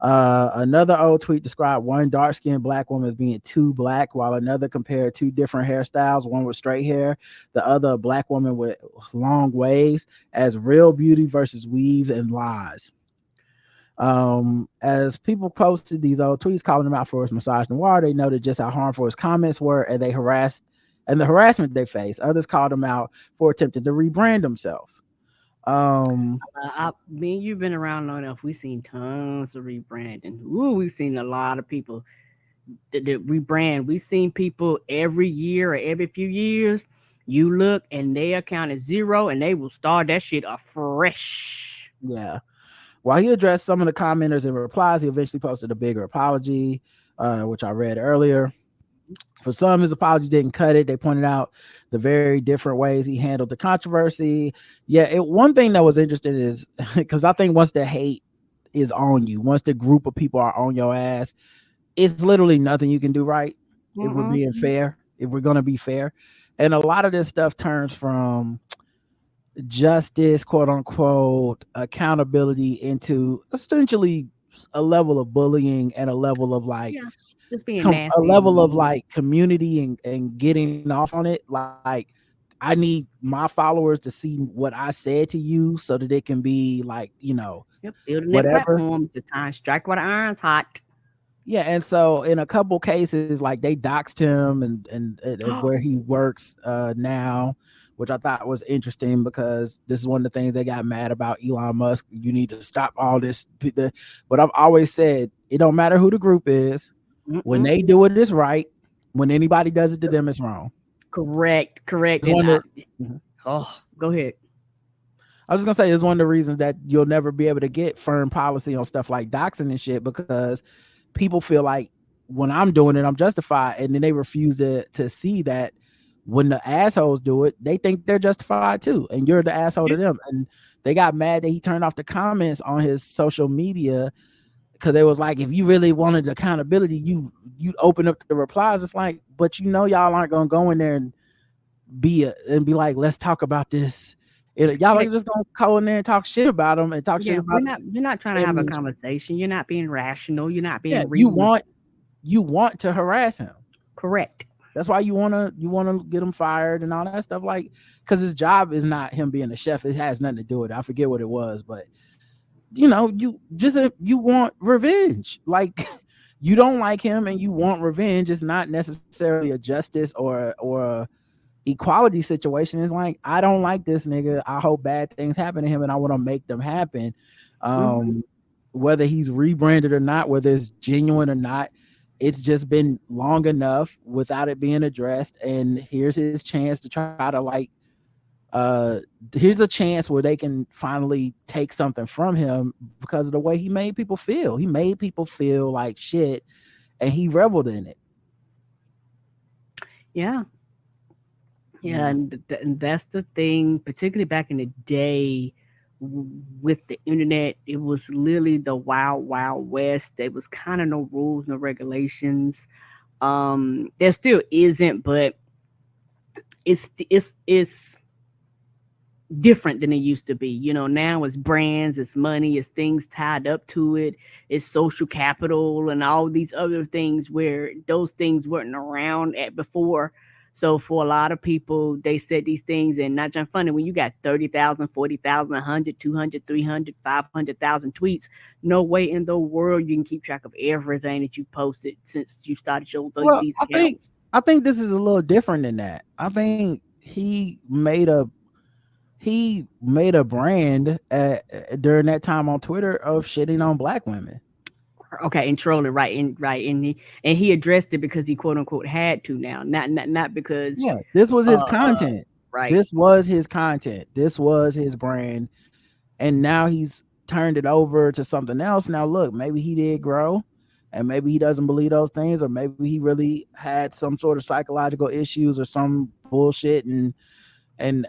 Another old tweet described one dark-skinned black woman as being too black, while another compared 2 different hairstyles, one with straight hair, the other a black woman with long waves, as real beauty versus weave and lies. As people posted these old tweets calling him out for his misogynoir, they noted just how harmful his comments were, and the harassment they faced. Others called him out for attempting to rebrand himself. Me and you've been around long enough. We've seen tons of rebranding. We've seen a lot of people that rebrand. We've seen people every year or every few years. You look and their account is 0, and they will start that shit afresh. Yeah. While he addressed some of the commenters and replies, he eventually posted a bigger apology, which I read earlier. For some, his apology didn't cut it. They pointed out the very different ways he handled the controversy. Yeah, one thing that was interesting is, because I think once the hate is on you, once the group of people are on your ass, it's literally nothing you can do right. If we're being fair, if we're going to be fair. And a lot of this stuff turns from justice, quote unquote, accountability into essentially a level of bullying and a level of like, just being nasty. A level of like community and getting off on it. Like, I need my followers to see what I said to you so that it can be like, building whatever. Their platforms at times, strike while the iron's hot. Yeah, and so in a couple cases, like they doxed him and where he works now, which I thought was interesting because this is one of the things they got mad about Elon Musk. You need to stop all this. But I've always said it don't matter who the group is. When they do it, it's right. When anybody does it to them, it's wrong. Correct. Go ahead. I was just gonna say it's one of the reasons that you'll never be able to get firm policy on stuff like doxing and shit, because people feel like when I'm doing it, I'm justified, and then they refuse to see that when the assholes do it, they think they're justified too, and you're the asshole to them. And they got mad that he turned off the comments on his social media, because it was like, if you really wanted accountability, you open up the replies. It's like, but y'all aren't gonna go in there and be like, let's talk about this. Y'all are just gonna go in there and talk shit about them and talk shit about. You're not trying to have a conversation. You're not being rational. You're not being real. You want to harass him. Correct. That's why you wanna get him fired and all that stuff. Like, because his job is not him being a chef. It has nothing to do with it. I forget what it was, but you want revenge. Like you don't like him and you want revenge. It's not necessarily a justice or a equality situation. Is like, I don't like this nigga. I hope bad things happen to him and I want to make them happen. Um, Whether he's rebranded or not, whether it's genuine or not, it's just been long enough without it being addressed. And here's his chance to try to like, here's a chance where they can finally take something from him because of the way he made people feel. He made people feel like shit and he reveled in it. Yeah. Yeah, and that's the thing, particularly back in the day with the internet. It was literally the wild, wild west. There was kind of no rules, no regulations. There still isn't, but it's different than it used to be. Now it's brands, it's money, it's things tied up to it, it's social capital and all these other things where those things weren't around at before. So for a lot of people, they said these things, and not just funny, when you got 30,000, 40,000, 100, 200, 300, 500,000 tweets, no way in the world you can keep track of everything that you posted since you started Well, these accounts. I think this is a little different than that. I think he made a brand during that time on Twitter of shitting on black women. Okay, and trolling, right, and he addressed it because he quote unquote had to now, not because Yeah, this was his content. right. This was his content. This was his brand, and now he's turned it over to something else. Now, look, maybe he did grow, and maybe he doesn't believe those things, or maybe he really had some sort of psychological issues or some bullshit, and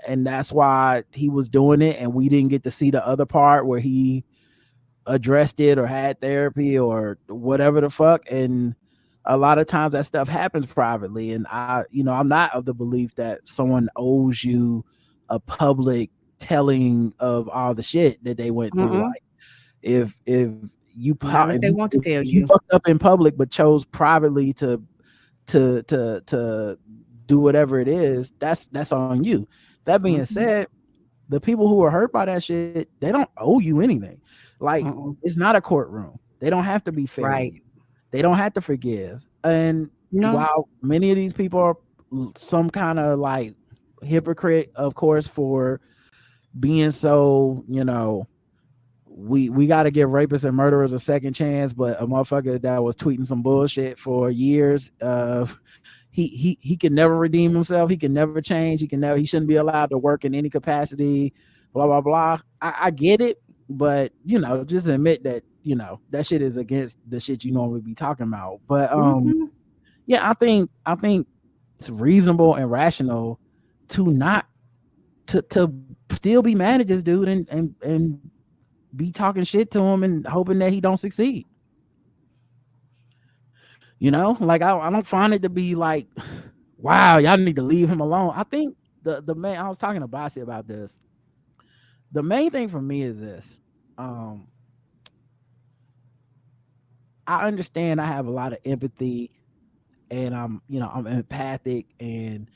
that's why he was doing it, and we didn't get to see the other part where he addressed it or had therapy or whatever the fuck. And a lot of times that stuff happens privately, and I'm not of the belief that someone owes you a public telling of all the shit that they went through. Like if you Unless they want to tell you. fucked up in public but chose privately to do whatever it is, that's on you. That being said, the people who are hurt by that shit, they don't owe you anything. Like it's not a courtroom. They don't have to be fair. Right. They don't have to forgive. And while many of these people are some kind of like hypocrite, of course, for being so, we got to give rapists and murderers a second chance, but a motherfucker that was tweeting some bullshit for years, he can never redeem himself. He can never change. He shouldn't be allowed to work in any capacity, blah, blah, blah. I get it, but just admit that, that shit is against the shit you normally be talking about. But yeah, I think it's reasonable and rational to not to still be mad at this dude and be talking shit to him and hoping that he don't succeed. Like I don't find it to be like, wow, y'all need to leave him alone. I think the main, I was talking to Bossy about this. The main thing for me is this. I understand I have a lot of empathy and I'm empathic and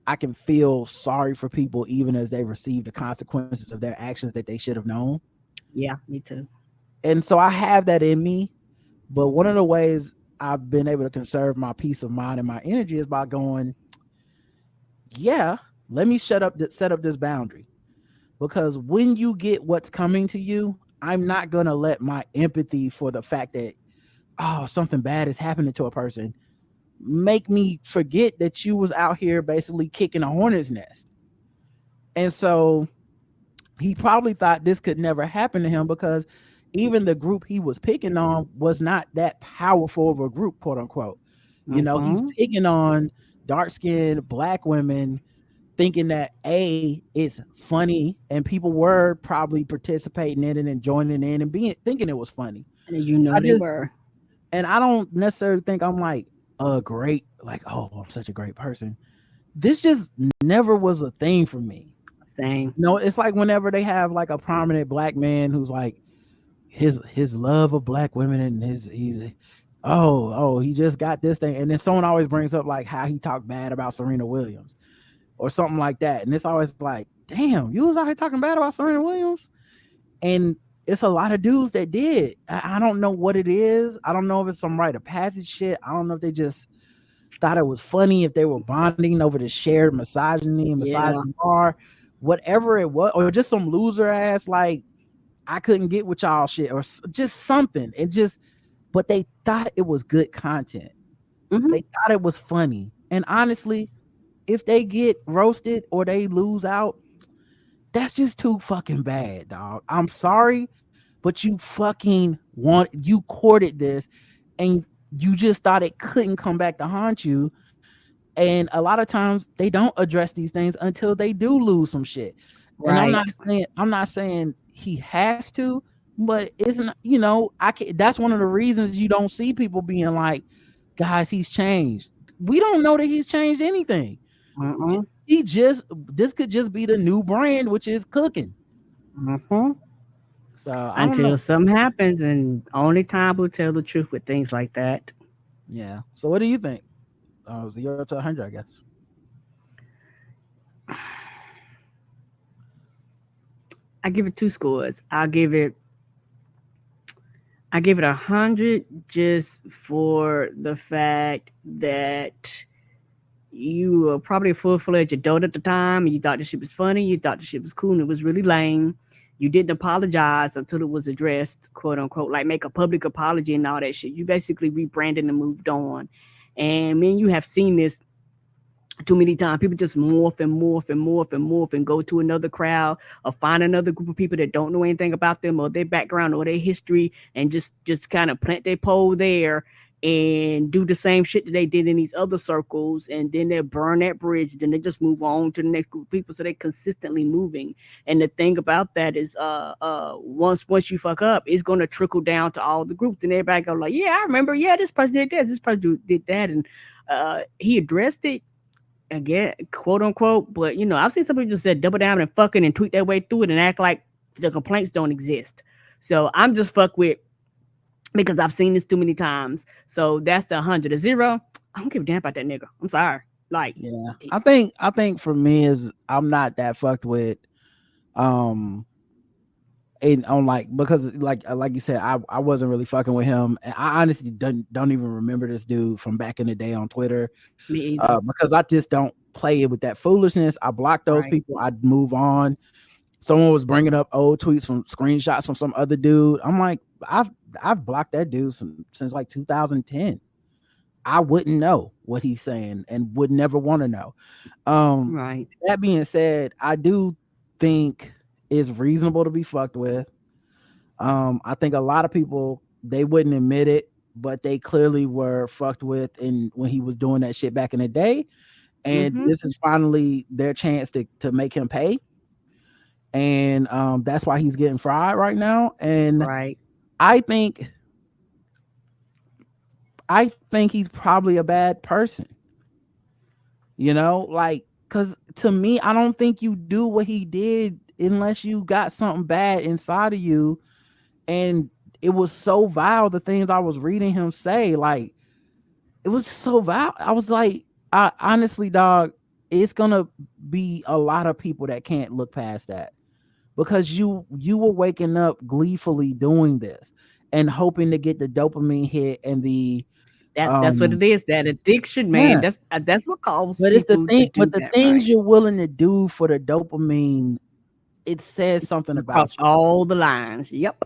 I can feel sorry for people even as they receive the consequences of their actions that they should have known. Yeah, me too. And so I have that in me, but one of the ways I've been able to conserve my peace of mind and my energy is by going, yeah, let me set up this boundary. Because when you get what's coming to you, I'm not going to let my empathy for the fact that, oh, something bad is happening to a person make me forget that you was out here basically kicking a hornet's nest. And so he probably thought this could never happen to him because even the group he was picking on was not that powerful of a group, quote unquote. He's picking on dark-skinned black women thinking that it's funny and people were probably participating in it and joining in and thinking it was funny. And they were. And I don't necessarily think I'm like a great, like, oh, I'm such a great person. This just never was a thing for me. Same. It's like whenever they have like a prominent black man who's like his love of black women and he just got this thing. And then someone always brings up like how he talked bad about Serena Williams or something like that. And it's always like, damn, you was out here talking bad about Serena Williams. And it's a lot of dudes that did. I don't know what it is. I don't know if it's some rite of passage shit. I don't know if they just thought it was funny, if they were bonding over the shared misogyny and Yeah. misogyny bar, whatever it was, or just some loser ass like I couldn't get with y'all shit, or just something. It just, but they thought it was good content. Mhm. They thought it was funny. And honestly, if they get roasted or they lose out, that's just too fucking bad, dog. I'm sorry, but you courted this, and you just thought it couldn't come back to haunt you. And a lot of times they don't address these things until they do lose some shit. And Right. I'm not saying he has to, but isn't, I can, that's one of the reasons you don't see people being like, guys, he's changed. We don't know that he's changed anything. Mm-mm. This could just be the new brand, which is cooking. Mm-hmm. So I don't Until know. something happens, and only time will tell the truth with things like that. Yeah. So what do you think? 0 to 100, I guess. I give it 2 scores. I give it 100 just for the fact that you were probably a full-fledged adult at the time, and you thought this shit was funny, you thought this shit was cool, and it was really lame. You didn't apologize until it was addressed, quote unquote, like make a public apology and all that shit. You basically rebranded and moved on. And me and you have seen this too many times. People just morph and morph and morph and morph and go to another crowd or find another group of people that don't know anything about them or their background or their history, and just kind of plant their pole there and do the same shit that they did in these other circles, and then they burn that bridge, then they just move on to the next group of people. So they're consistently moving. And the thing about that is once you fuck up, it's gonna trickle down to all the groups, and everybody go like, yeah, I remember, yeah, this person did this person did that. And he addressed it again, quote unquote. But I've seen some people just said double down and fucking and tweet their way through it and act like the complaints don't exist. So I'm just fuck with, because I've seen this too many times. So that's the 100. A 0, I don't give a damn about that nigga. I'm sorry. Like, yeah, I think for me is I'm not that fucked with and on like, because like you said, I wasn't really fucking with him. And I honestly don't even remember this dude from back in the day on Twitter. me either. Because I just don't play it with that foolishness. I block those Right. people. I'd move on. Someone was bringing up old tweets from screenshots from some other dude. I'm like, I've blocked that dude since like 2010. I wouldn't know what he's saying and would never want to know. Right. That being said, I do think it's reasonable to be fucked with. I think a lot of people, they wouldn't admit it, but they clearly were fucked with when he was doing that shit back in the day. And this is finally their chance to make him pay. And that's why he's getting fried right now. And Right. I think he's probably a bad person. Like, because to me, I don't think you do what he did unless you got something bad inside of you. And it was so vile, the things I was reading him say, like, it was so vile. I was like, honestly, dog, it's gonna be a lot of people that can't look past that, because you were waking up gleefully doing this and hoping to get the dopamine hit and the That's what it is. That addiction, man. yeah. That's what causes But it's the people thing, to do but the that, things right? you're willing to do for the dopamine, it says something Across about you. all the lines. Yep.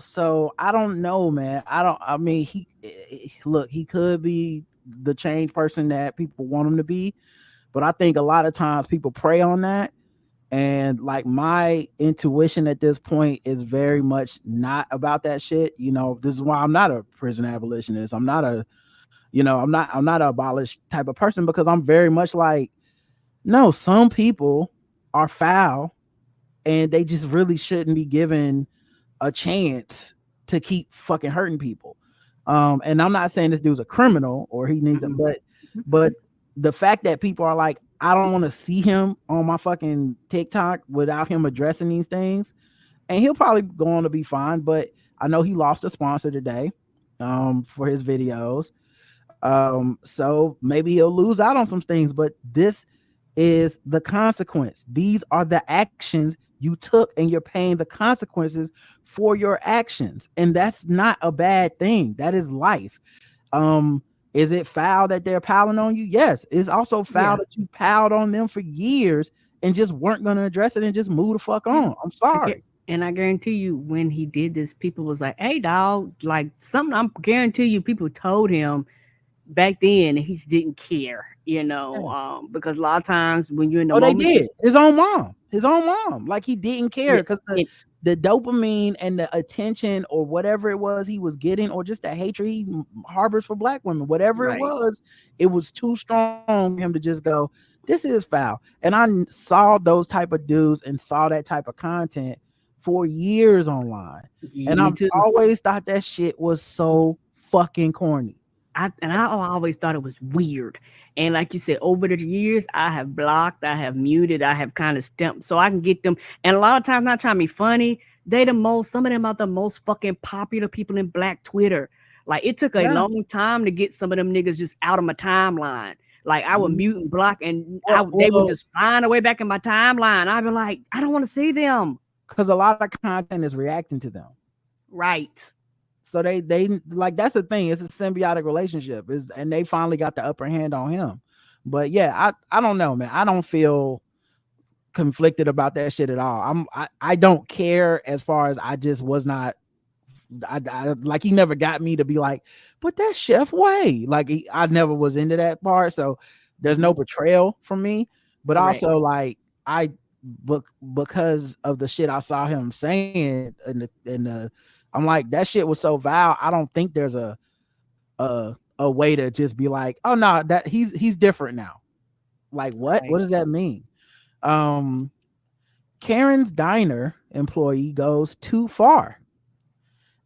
So I don't know, man. I mean, he could be the changed person that people want him to be, but I think a lot of times people prey on that. And like, my intuition at this point is very much not about that shit. This is why I'm not a prison abolitionist. I'm not I'm not an abolished type of person, because I'm very much like, no, some people are foul and they just really shouldn't be given a chance to keep fucking hurting people. And I'm not saying this dude's a criminal or he needs it, but the fact that people are like, I don't want to see him on my fucking TikTok without him addressing these things. And he'll probably go on to be fine, but I know he lost a sponsor today for his videos. So maybe he'll lose out on some things, but this is the consequence. These are the actions you took, and you're paying the consequences for your actions. And that's not a bad thing. That is life. Is it foul that they're piling on you? Yes. It's also foul that you piled on them for years and just weren't going to address it and just move the fuck on. I'm sorry. And I guarantee you, when he did this, people was like, "Hey, dog, like something." I'm guarantee you, people told him back then, and he just didn't care, because a lot of times when you're in the They moment, did. His own mom. Like, he didn't care because the dopamine and the attention or whatever it was he was getting, or just the hatred he harbors for black women, whatever it was too strong for him to just go, this is foul. And I saw those type of dudes and saw that type of content for years online. And I've always thought that shit was so fucking corny. I always thought it was weird. And like you said, over the years, I have blocked, I have muted, I have kind of stamped so I can get them. And a lot of times, not trying to be funny, some of them are the most fucking popular people in Black Twitter. Like, it took a long time to get some of them niggas just out of my timeline. Like, I would mute and block, and they would just find a way back in my timeline. I'd be like, I don't want to see them. Because a lot of content is reacting to them. Right. So they like, that's the thing. It's a symbiotic relationship, and they finally got the upper hand on him. But yeah, I don't know, man. I don't feel conflicted about that shit at all. I don't care, as far as I just was not. I like, he never got me to be like, but that's Chef Way. Like, I never was into that part. So there's no betrayal from me. But also, like, because of the shit I saw him saying in the I'm like, that shit was so vile. I don't think there's a way to just be like, oh no, that he's different now. Like, what? What does that mean? Karen's Diner employee goes too far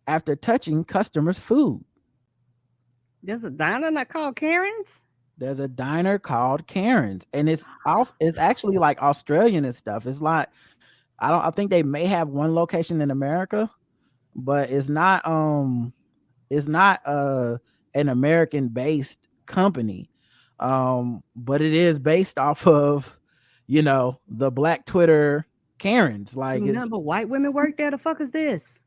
after touching customers' food. There's a diner not called Karen's? There's a diner called Karen's, and it's actually like Australian and stuff. It's like, I think they may have one location in America, but it's not an American based company. But it is based off of, the Black Twitter Karens. Like, but white women work there. The fuck is this?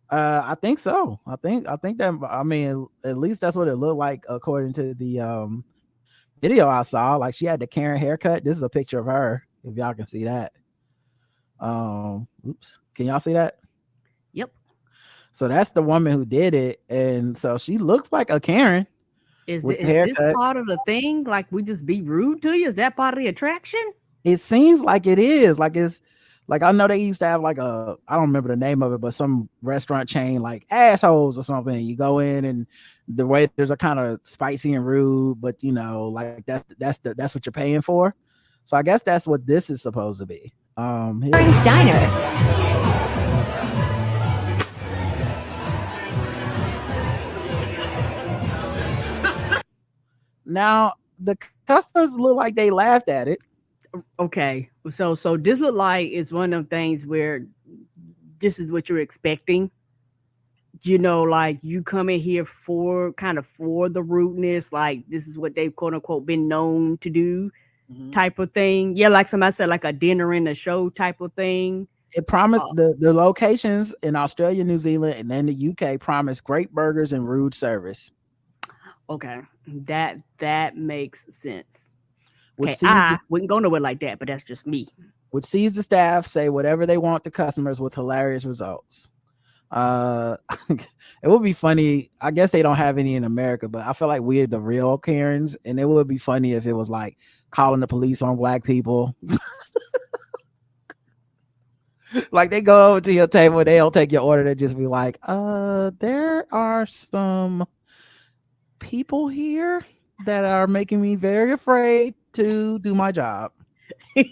I think so. I think that, I mean, at least that's what it looked like according to the video I saw. Like, she had the Karen haircut. This is a picture of her, if y'all can see that. Oops, can y'all see that? Yep. So that's the woman who did it, and so she looks like a Karen. Is this part of the thing? Like, we just be rude to you? Is that part of the attraction? It seems like it is. Like, it's like, I know they used to have like I don't remember the name of it, but some restaurant chain like Assholes or something. You go in and the waiters are kind of spicy and rude, but like that's what you're paying for. So I guess that's what this is supposed to be. Karen's Diner. Now the customers look like they laughed at it. Okay, so this look like it's one of them things where this is what you're expecting. Like, you come in here for the rudeness, like this is what they've quote unquote been known to do, type of thing. Yeah, like somebody said, like a dinner in a show type of thing. It promised the locations in Australia, New Zealand, and then the UK promised great burgers and rude service. Okay, that makes sense. Okay, I wouldn't go nowhere like that, but that's just me. Which sees the staff say whatever they want to customers with hilarious results. It would be funny. I guess they don't have any in America, but I feel like we're the real Karens, and it would be funny if it was like calling the police on black people. Like, they go over to your table, they don't take your order, they just be like, there are some people here that are making me very afraid to do my job. But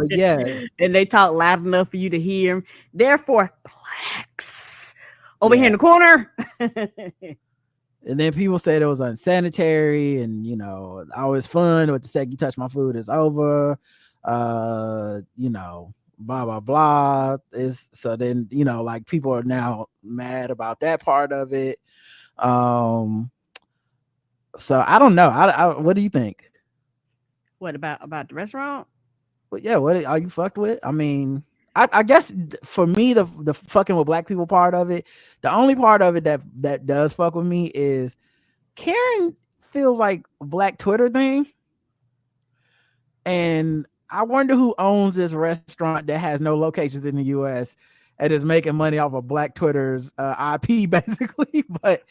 yes, and they talk loud enough for you to hear them. Therefore, blacks over here in the corner. And then people said it was unsanitary, and I was fun, but the second you touch my food, it's over. Blah blah blah. Is so then like, people are now mad about that part of it. So I don't know. What do you think? What about the restaurant? But yeah, what are you fucked with? I mean, I guess for me, the fucking with black people part of it, the only part of it that does fuck with me is Karen feels like a black Twitter thing, and I wonder who owns this restaurant that has no locations in the U.S. and is making money off of black Twitter's IP basically. But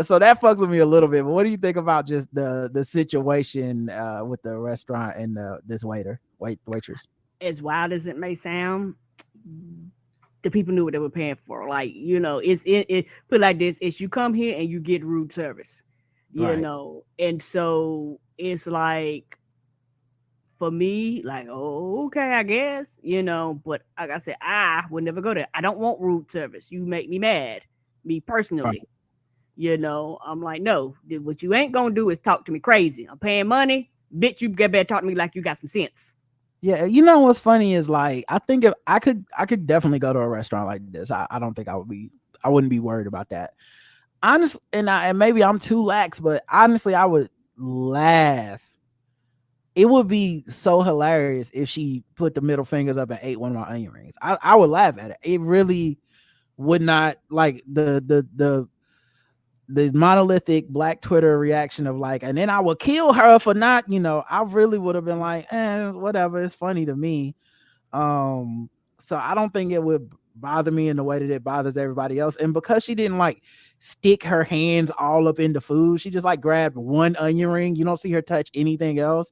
so that fucks with me a little bit. But what do you think about just the situation with the restaurant and this waitress? As wild as it may sound, the people knew what they were paying for. Like, it put like this: it's you come here and you get rude service, Right. and so it's like, for me, like, oh, okay, I guess, but like I said, I would never go there. I don't want rude service. You make me mad, me personally. Right. I'm like, no, what you ain't gonna do is talk to me crazy. I'm paying money, bitch. You better talk to me like you got some sense. Yeah, you know what's funny is like I think if I could definitely go to a restaurant like this. I don't think I wouldn't be worried about that. Honestly, and maybe I'm too lax, but honestly, I would laugh. It would be so hilarious if she put the middle fingers up and ate one of my onion rings. I would laugh at it. It really would not, like the monolithic black Twitter reaction of like, and then I would kill her for not, I really would have been like, whatever, it's funny to me. So I don't think it would bother me in the way that it bothers everybody else. And because she didn't like stick her hands all up in the food, she just like grabbed one onion ring. You don't see her touch anything else.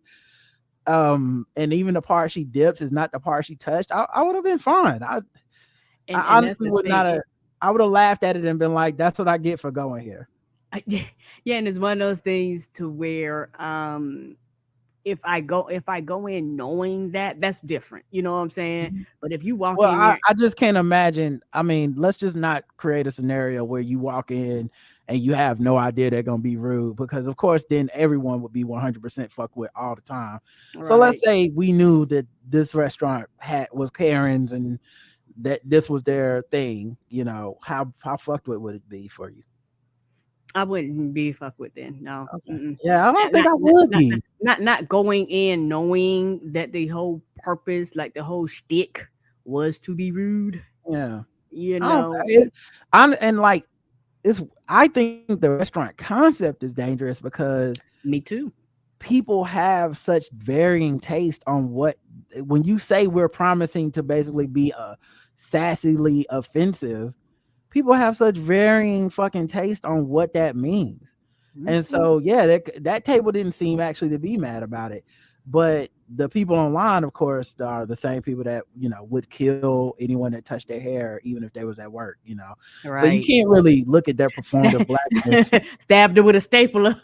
And even the part she dips is not the part she touched. I would have been fine. I honestly would not have. I would have laughed at it and been like, "That's what I get for going here." Yeah, and it's one of those things to where, if I go in knowing that, that's different. You know what I'm saying? But if you walk Well, in there, I just can't imagine. I mean, let's just not create a scenario where you walk in and you have no idea they're gonna be rude, because of course then everyone would be 100% fucked with all the time. So let's say we knew that this restaurant was Karen's and that this was their thing. How fucked with would it be for you? I wouldn't be fucked with then. No. Okay. Yeah, I don't think I would be. Not going in knowing that the whole purpose, like the whole shtick, was to be rude. Yeah. And like I think the restaurant concept is dangerous because me too. People have such varying taste on when you say we're promising to basically be sassily offensive, people have such varying fucking taste on what that means. Mm-hmm. And so, yeah, that table didn't seem actually to be mad about it. But the people online, of course, are the same people that, would kill anyone that touched their hair, even if they was at work, Right. So you can't really look at their performative blackness. Stabbed it with a stapler.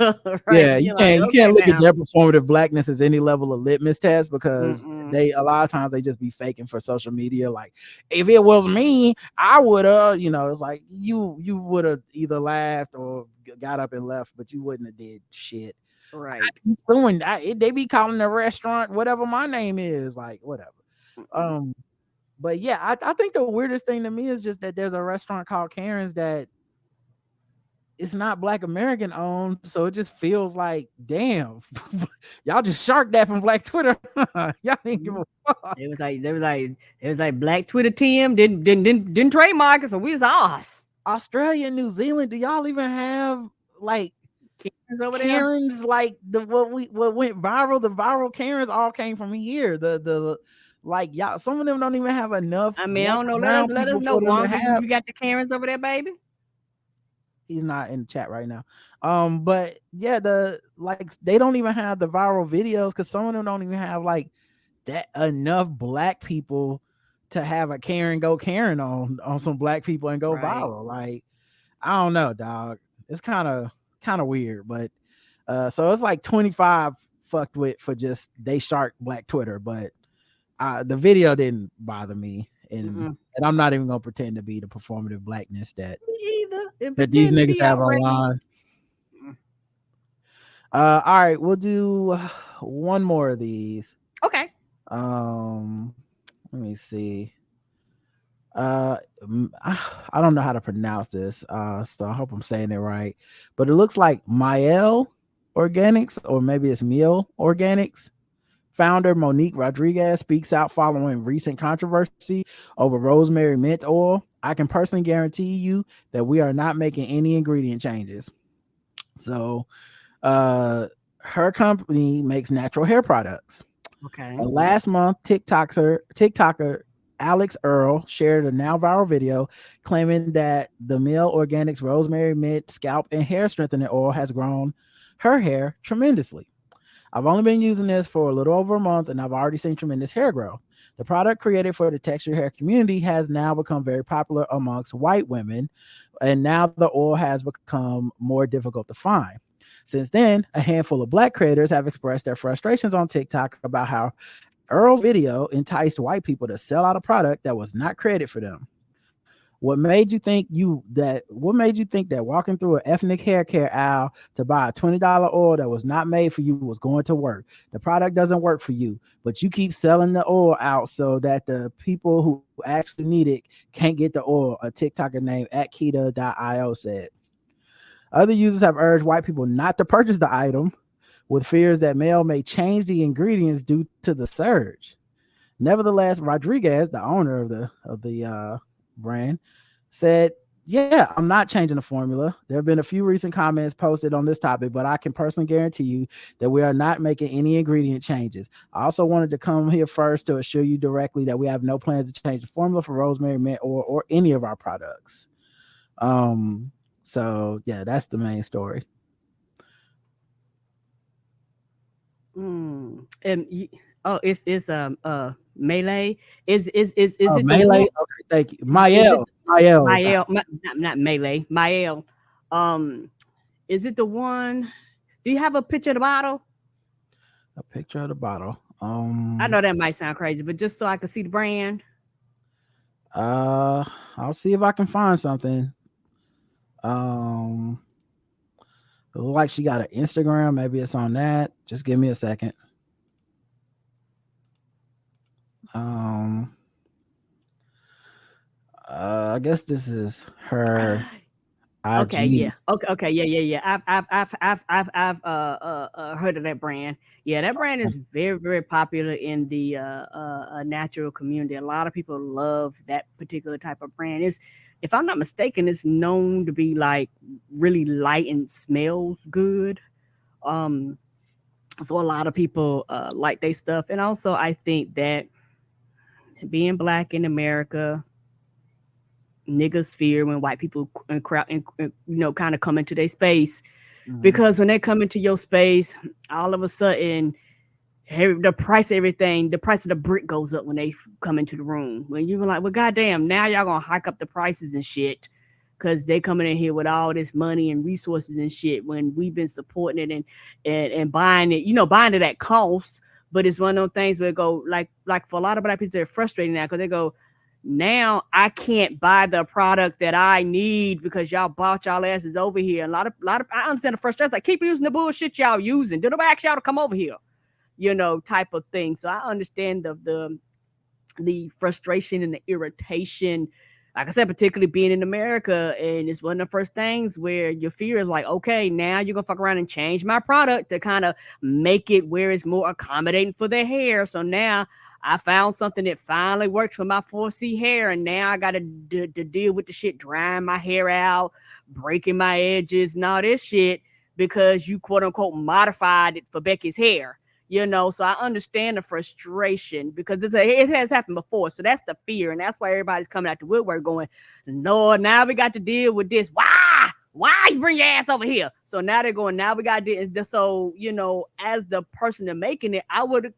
Right? Yeah, you can't look at their performative blackness as any level of litmus test, because a lot of times they just be faking for social media. Like, if it was me, I would have, it's like you would have either laughed or got up and left, but you wouldn't have did shit. Right. They be calling the restaurant whatever my name is, like whatever. But yeah, I think the weirdest thing to me is just that there's a restaurant called Karen's that it's not Black American owned, so it just feels like, damn, y'all just sharked that from Black Twitter. Y'all didn't give a fuck. It was like Black Twitter team didn't trademark it, so we was ours. Australia and New Zealand, do y'all even have like Karens over Karens there? Like what went viral? The viral Karens all came from here. The like y'all, some of them don't even have enough. I mean, I don't know. Let us know, Wanda. You got the Karens over there, baby? He's not in the chat right now. But yeah, they don't even have the viral videos, because some of them don't even have like that enough Black people to have a Karen go Karen on some Black people and go viral. Like, I don't know, dog. It's kind of weird, but so it's like 25 fucked with for just they shark Black Twitter, but the video didn't bother me, and I'm not even gonna pretend to be the performative blackness that these niggas have online. All right, we'll do one more of these. Okay. Let me see. I don't know how to pronounce this, so I hope I'm saying it right, but it looks like Miel Organics, or maybe it's Miel Organics. founder Monique Rodriguez speaks out following recent controversy over rosemary mint oil. I can personally guarantee you that we are not making any ingredient changes. So, her company makes natural hair products. Okay. Last month, TikToker Alex Earl shared a now viral video claiming that the Mill Organics rosemary mint scalp and hair strengthening oil has grown her hair tremendously. I've only been using this for a little over a month and I've already seen tremendous hair growth. The product created for the textured hair community has now become very popular amongst white women, and now the oil has become more difficult to find. Since then, a handful of black creators have expressed their frustrations on TikTok about how Earl's video enticed white people to sell out a product that was not created for them. What made you think that walking through an ethnic hair care aisle to buy a $20 oil that was not made for you was going to work? The product doesn't work for you, but you keep selling the oil out so that the people who actually need it can't get the oil, a TikToker named @Kita.io said. Other users have urged white people not to purchase the item with fears that mail may change the ingredients due to the surge. Nevertheless, Rodriguez, the owner of the brand, said, "Yeah, I'm not changing the formula. There have been a few recent comments posted on this topic, but I can personally guarantee you that we are not making any ingredient changes. I also wanted to come here first to assure you directly that we have no plans to change the formula for rosemary mint or any of our products." So yeah, that's the main story. And it's Melee. Is it the Melee? one? Okay, thank you. Is it Mael. Mael? Not Melee. Mael. Is it the one? Do you have a picture of the bottle? A picture of the bottle. I know that might sound crazy, but just so I can see the brand. I'll see if I can find something. It looks like she got an Instagram. Maybe it's on that. Just give me a second. I guess this is her IG. Okay, yeah. Okay, yeah. I've heard of that brand. Yeah, that brand is very, very popular in the natural community. A lot of people love that particular type of brand. It's, if I'm not mistaken, it's known to be like really light and smells good. So a lot of people like their stuff, and also I think that being black in America, niggas fear when white people kind of come into their space, because when they come into your space, all of a sudden the price of everything, the price of the brick goes up when they come into the room. When you're like, well, goddamn, now y'all gonna hike up the prices and shit because they coming in here with all this money and resources and shit when we've been supporting it and buying it, buying it at cost. But it's one of those things where it go like for a lot of black people, they're frustrated now because they go, now I can't buy the product that I need because y'all bought y'all asses over here. A lot of I understand the frustration. Like, keep using the bullshit y'all using. Did nobody ask y'all to come over here? Type of thing. So I understand the frustration and the irritation. Like I said, particularly being in America, and it's one of the first things where your fear is like, okay, now you're gonna fuck around and change my product to kind of make it where it's more accommodating for their hair. So now I found something that finally works for my 4C hair, and now I got to deal with the shit, drying my hair out, breaking my edges, and all this shit because you quote unquote modified it for Becky's hair. So I understand the frustration because it has happened before. So that's the fear. And that's why everybody's coming out the woodwork going, Lord, now we got to deal with this. Why you bring your ass over here? So now they're going, now we got to do. So, as the person that's making it, I would,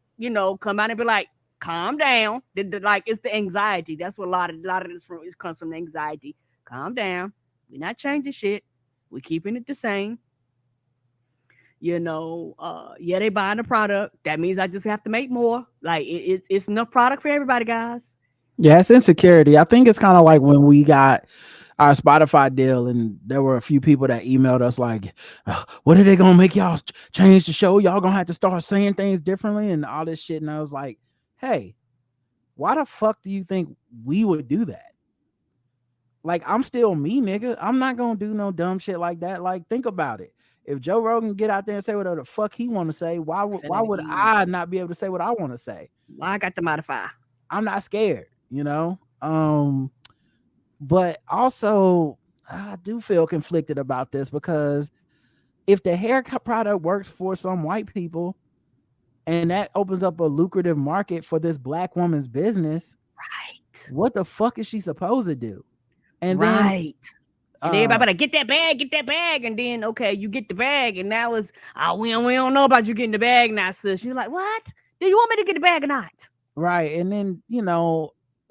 come out and be like, calm down. Like, it's the anxiety. That's what a lot of this comes from, anxiety. Calm down. We're not changing shit. We're keeping it the same. They buying the product. That means I just have to make more. Like, it's enough product for everybody, guys. Yeah, it's insecurity. I think it's kind of like when we got our Spotify deal, and there were a few people that emailed us like, "What are they gonna make y'all change the show? Y'all gonna have to start saying things differently and all this shit." And I was like, "Hey, why the fuck do you think we would do that? like I'm still me, nigga. I'm not gonna do no dumb shit like that. Like, think about it. If Joe Rogan get out there and say whatever the fuck he want to say, why would I not be able to say what I want to say? Well, I got to modify. I'm not scared, you know. But also I do feel conflicted about this because if the hair product works for some white people and that opens up a lucrative market for this black woman's business, right? What the fuck is she supposed to do? And right. Then, and everybody like, get that bag, and then okay, you get the bag, and now it's we don't know about you getting the bag now, sis. You're like, what? Do you want me to get the bag or not? Right, and then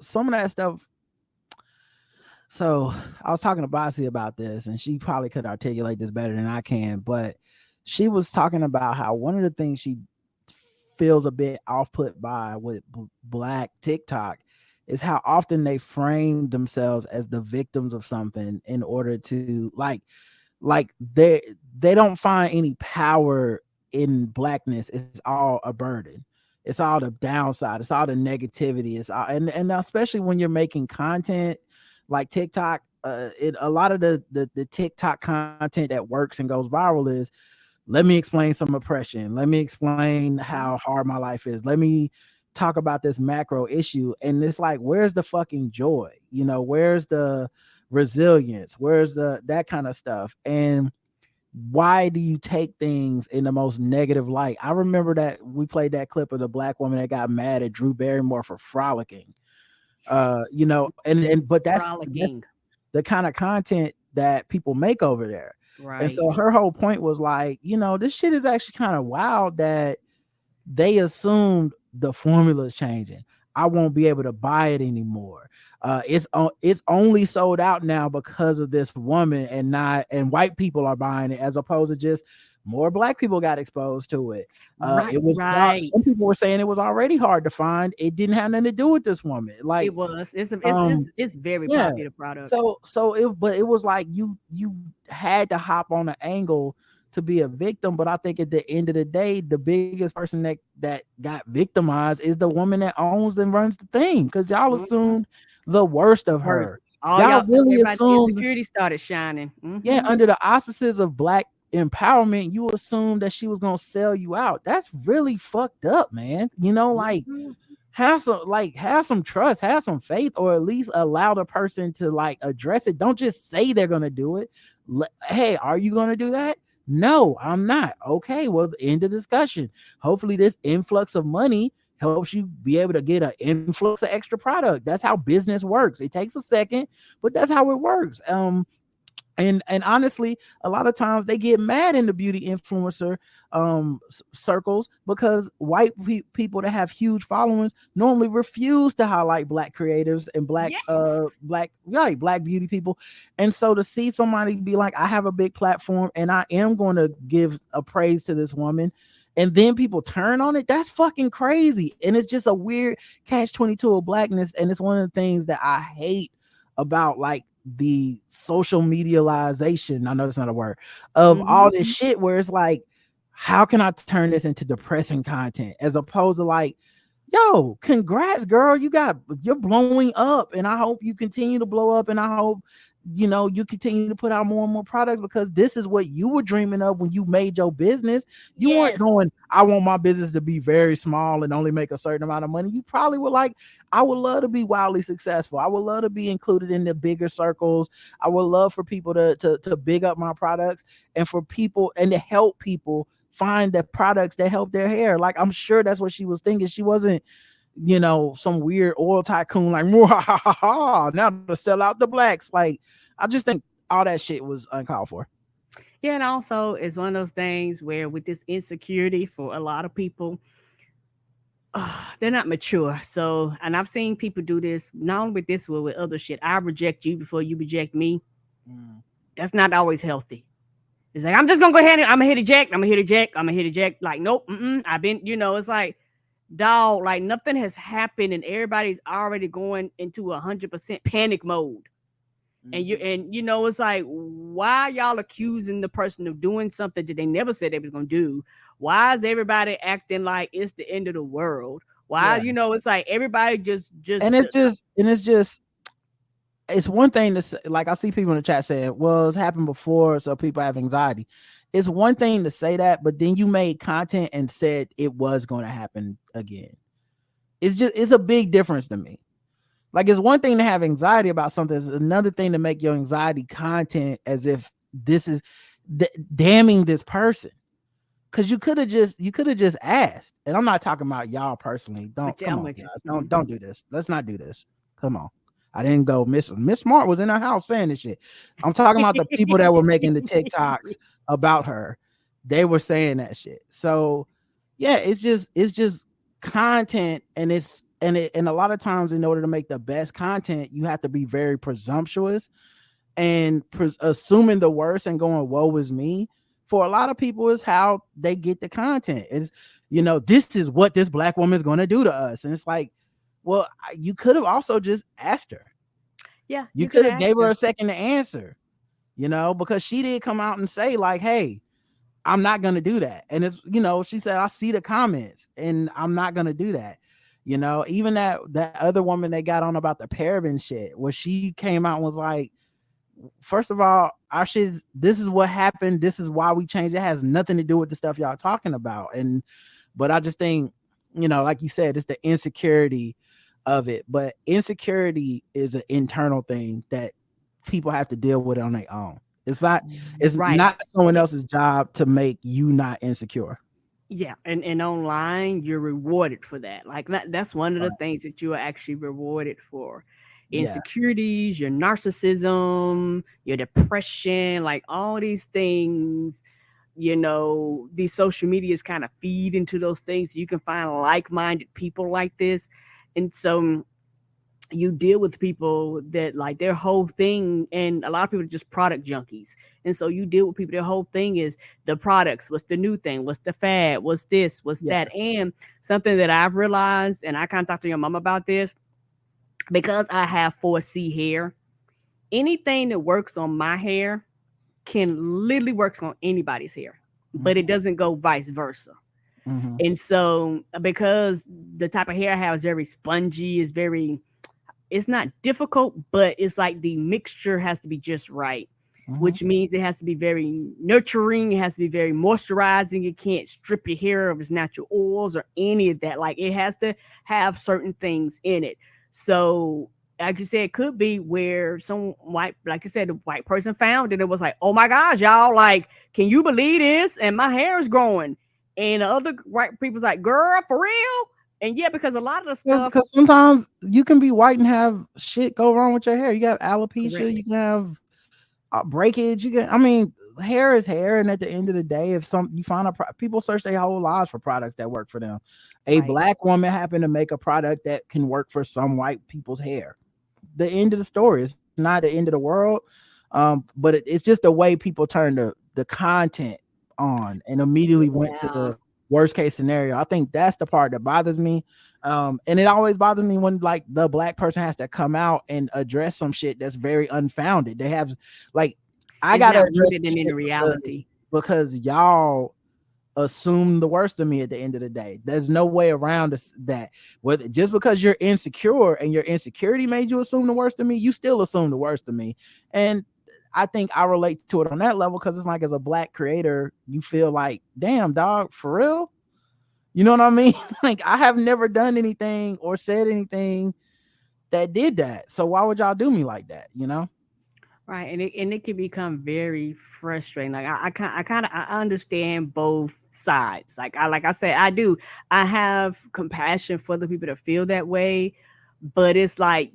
some of that stuff. So I was talking to Bossy about this, and she probably could articulate this better than I can, but she was talking about how one of the things she feels a bit off put by with black TikTok is how often they frame themselves as the victims of something in order to like they don't find any power in blackness. It's all a burden. It's all the downside. It's all the negativity. It's all, and especially when you're making content like TikTok, a lot of the TikTok content that works and goes viral is, let me explain some oppression. Let me explain how hard my life is. Let me talk about this macro issue. And it's like, where's the fucking joy? Where's the resilience? Where's that kind of stuff? And why do you take things in the most negative light? I remember that we played that clip of the black woman that got mad at Drew Barrymore for frolicking. But that's the kind of content that people make over there. Right. And so her whole point was like, this shit is actually kind of wild that they assumed the formula is changing. I won't be able to buy it anymore. It's only sold out now because of this woman, and white people are buying it, as opposed to just more black people got exposed to it. It was dark. Some people were saying it was already hard to find. It didn't have nothing to do with this woman. Like, it was. It's very popular product. But it was like you had to hop on an angle to be a victim. But I think at the end of the day, the biggest person that got victimized is the woman that owns and runs the thing, because y'all assumed the worst of her. Y'all really assumed security started shining. Yeah, under the auspices of black empowerment, you assume that she was gonna sell you out. That's really fucked up, man. Like, have some trust, have some faith, or at least allow the person to like address it. Don't just say they're gonna do it. Hey, are you gonna do that? No, I'm not. Okay, well, end of discussion. Hopefully this influx of money helps you be able to get an influx of extra product. That's how business works. It takes a second, but that's how it works. And honestly, a lot of times they get mad in the beauty influencer circles because white people that have huge followings normally refuse to highlight black creatives and black beauty people. And so to see somebody be like, I have a big platform and I am going to give a praise to this woman, and then people turn on it, that's fucking crazy. And it's just a weird catch-22 of blackness. And it's one of the things that I hate about like the social medialization, I know that's not a word, of all this shit, where it's like, how can I turn this into depressing content, as opposed to like, yo, congrats, girl, you're blowing up, and I hope you continue to blow up, and I hope you continue to put out more and more products, because this is what you were dreaming of when you made your business. You weren't going, I want my business to be very small and only make a certain amount of money. You probably were like, I would love to be wildly successful. I would love to be included in the bigger circles. I would love for people to big up my products, and for people, and to help people find the products that help their hair. Like, I'm sure that's what she was thinking. She wasn't some weird oil tycoon like, now to sell out the blacks. Like, I just think all that shit was uncalled for. Yeah, and also it's one of those things where with this insecurity for a lot of people, they're not mature. So, and I've seen people do this, not only with this, but with other shit. I reject you before you reject me. That's not always healthy. It's like, I'm just gonna go ahead and I'm gonna hit eject. Like, nope, I've been, it's like, dog, like nothing has happened and everybody's already going into 100% panic mode. And it's like, why y'all accusing the person of doing something that they never said they was gonna do? Why is everybody acting like it's the end of the world? Why, it's like everybody just and it's just it's one thing to say, like I see people in the chat saying, well, it's happened before, so people have anxiety. It's one thing to say that, but then you made content and said it was going to happen again. It's a big difference to me. Like, it's one thing to have anxiety about something. It's another thing to make your anxiety content as if this is damning this person. Cause you could have just asked. And I'm not talking about y'all personally. Don't come on, guys. Don't do this. Let's not do this. Come on. I didn't go. Miss Smart was in her house saying this shit. I'm talking about the people that were making the TikToks about her. They were saying that shit. So yeah, it's just content, and a lot of times, in order to make the best content, you have to be very presumptuous and assuming the worst and going, woe is me. For a lot of people, is how they get the content. Is, this is what this black woman is going to do to us. And it's like, well, you could have also just asked her. Yeah. You could have gave her a second to answer, because she did come out and say like, hey, I'm not going to do that. And it's, she said, I see the comments and I'm not going to do that. Even that other woman they got on about the paraben shit, where she came out and was like, first of all, our shit, this is what happened. This is why we changed. It has nothing to do with the stuff y'all talking about. But I just think, like you said, it's the insecurity of it. But insecurity is an internal thing that people have to deal with on their own. It's not someone else's job to make you not insecure. Yeah, and online you're rewarded for that. Like that's one of the things that you are actually rewarded for. Insecurities, your narcissism, your depression, like all these things, these social medias kind of feed into those things. You can find like-minded people like this. And so you deal with people that like their whole thing, and a lot of people are just product junkies. And so you deal with people, their whole thing is the products, what's the new thing, what's the fad, what's this, what's that. And something that I've realized, and I kind of talked to your mom about this, because I have 4C hair, anything that works on my hair can literally work on anybody's hair, but it doesn't go vice versa. And so because the type of hair I have is very spongy, it's not difficult, but it's like the mixture has to be just right, which means it has to be very nurturing. It has to be very moisturizing. It can't strip your hair of its natural oils or any of that. Like, it has to have certain things in it. So like you said, it could be where some white, like you said, the white person found it. It was like, oh my gosh, y'all, like, can you believe this? And my hair is growing. And the other white people's like, girl, for real? And yeah, because a lot of the stuff, because sometimes you can be white and have shit go wrong with your hair. You have alopecia, you can have breakage. Hair is hair, and at the end of the day, if you find people search their whole lives for products that work for them. A black woman happened to make a product that can work for some white people's hair. The end of the story. Is not the end of the world, but it's just the way people turn the content on and immediately went to the worst case scenario. I think that's the part that bothers me. And it always bothers me when like the black person has to come out and address some shit that's very unfounded. They have like, I gotta address it in reality because y'all assume the worst of me at the end of the day. There's no way around that. Whether just because you're insecure and your insecurity made you assume the worst of me, you still assume the worst of me. And I think I relate to it on that level because it's like, as a black creator, you feel like, damn, dog, for real? You know what I mean? Like, I have never done anything or said anything that did that. So why would y'all do me like that? Right, and it can become very frustrating. Like I understand both sides. Like I said, I have compassion for the people that feel that way, but it's like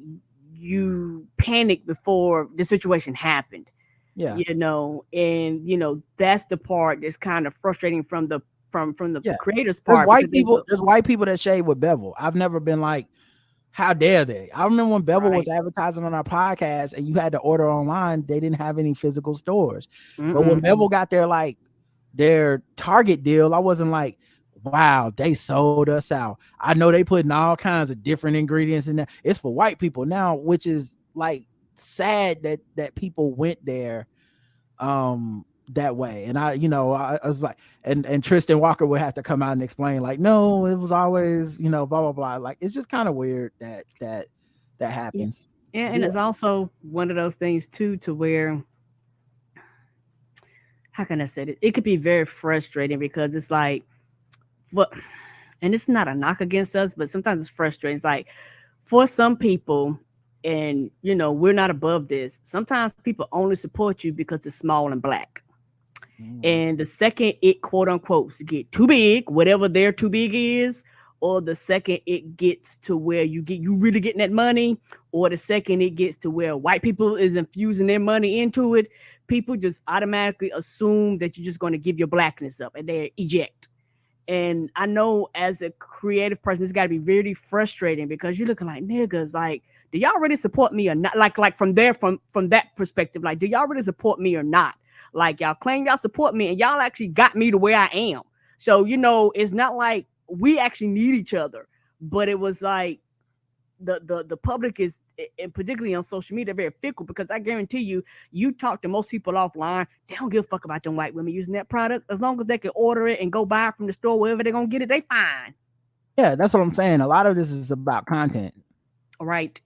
you panic before the situation happened. Yeah, and that's the part that's kind of frustrating from the creators part. There's white people that shade with Bevel. I've never been like, how dare they? I remember when Bevel was advertising on our podcast and you had to order online, they didn't have any physical stores. But when Bevel got their Target deal, I wasn't like, wow, they sold us out. I know they putting all kinds of different ingredients in there. It's for white people now, which is like sad that people went there that way. And I was like, and Tristan Walker would have to come out and explain like, no, it was always, blah blah blah. Like, it's just kind of weird that happens. And it's also one of those things too, to where, how can I say it? It could be very frustrating because it's like, what? And it's not a knock against us, but sometimes it's frustrating. It's like for some people, and we're not above this. Sometimes people only support you because it's small and black. And the second it quote unquote get too big, whatever their too big is, or the second it gets to where you really getting that money, or the second it gets to where white people is infusing their money into it, people just automatically assume that you're just going to give your blackness up and they eject. And I know as a creative person, it's got to be really frustrating because you're looking like, niggas, like, do y'all really support me or not? Like from that perspective, like, do y'all really support me or not? Like, y'all claim y'all support me and y'all actually got me to where I am. So, it's not like we actually need each other, but it was like the public is, and particularly on social media, very fickle, because I guarantee you talk to most people offline, they don't give a fuck about them white women using that product. As long as they can order it and go buy it from the store, wherever they're gonna get it, they fine. Yeah, that's what I'm saying. A lot of this is about content, right?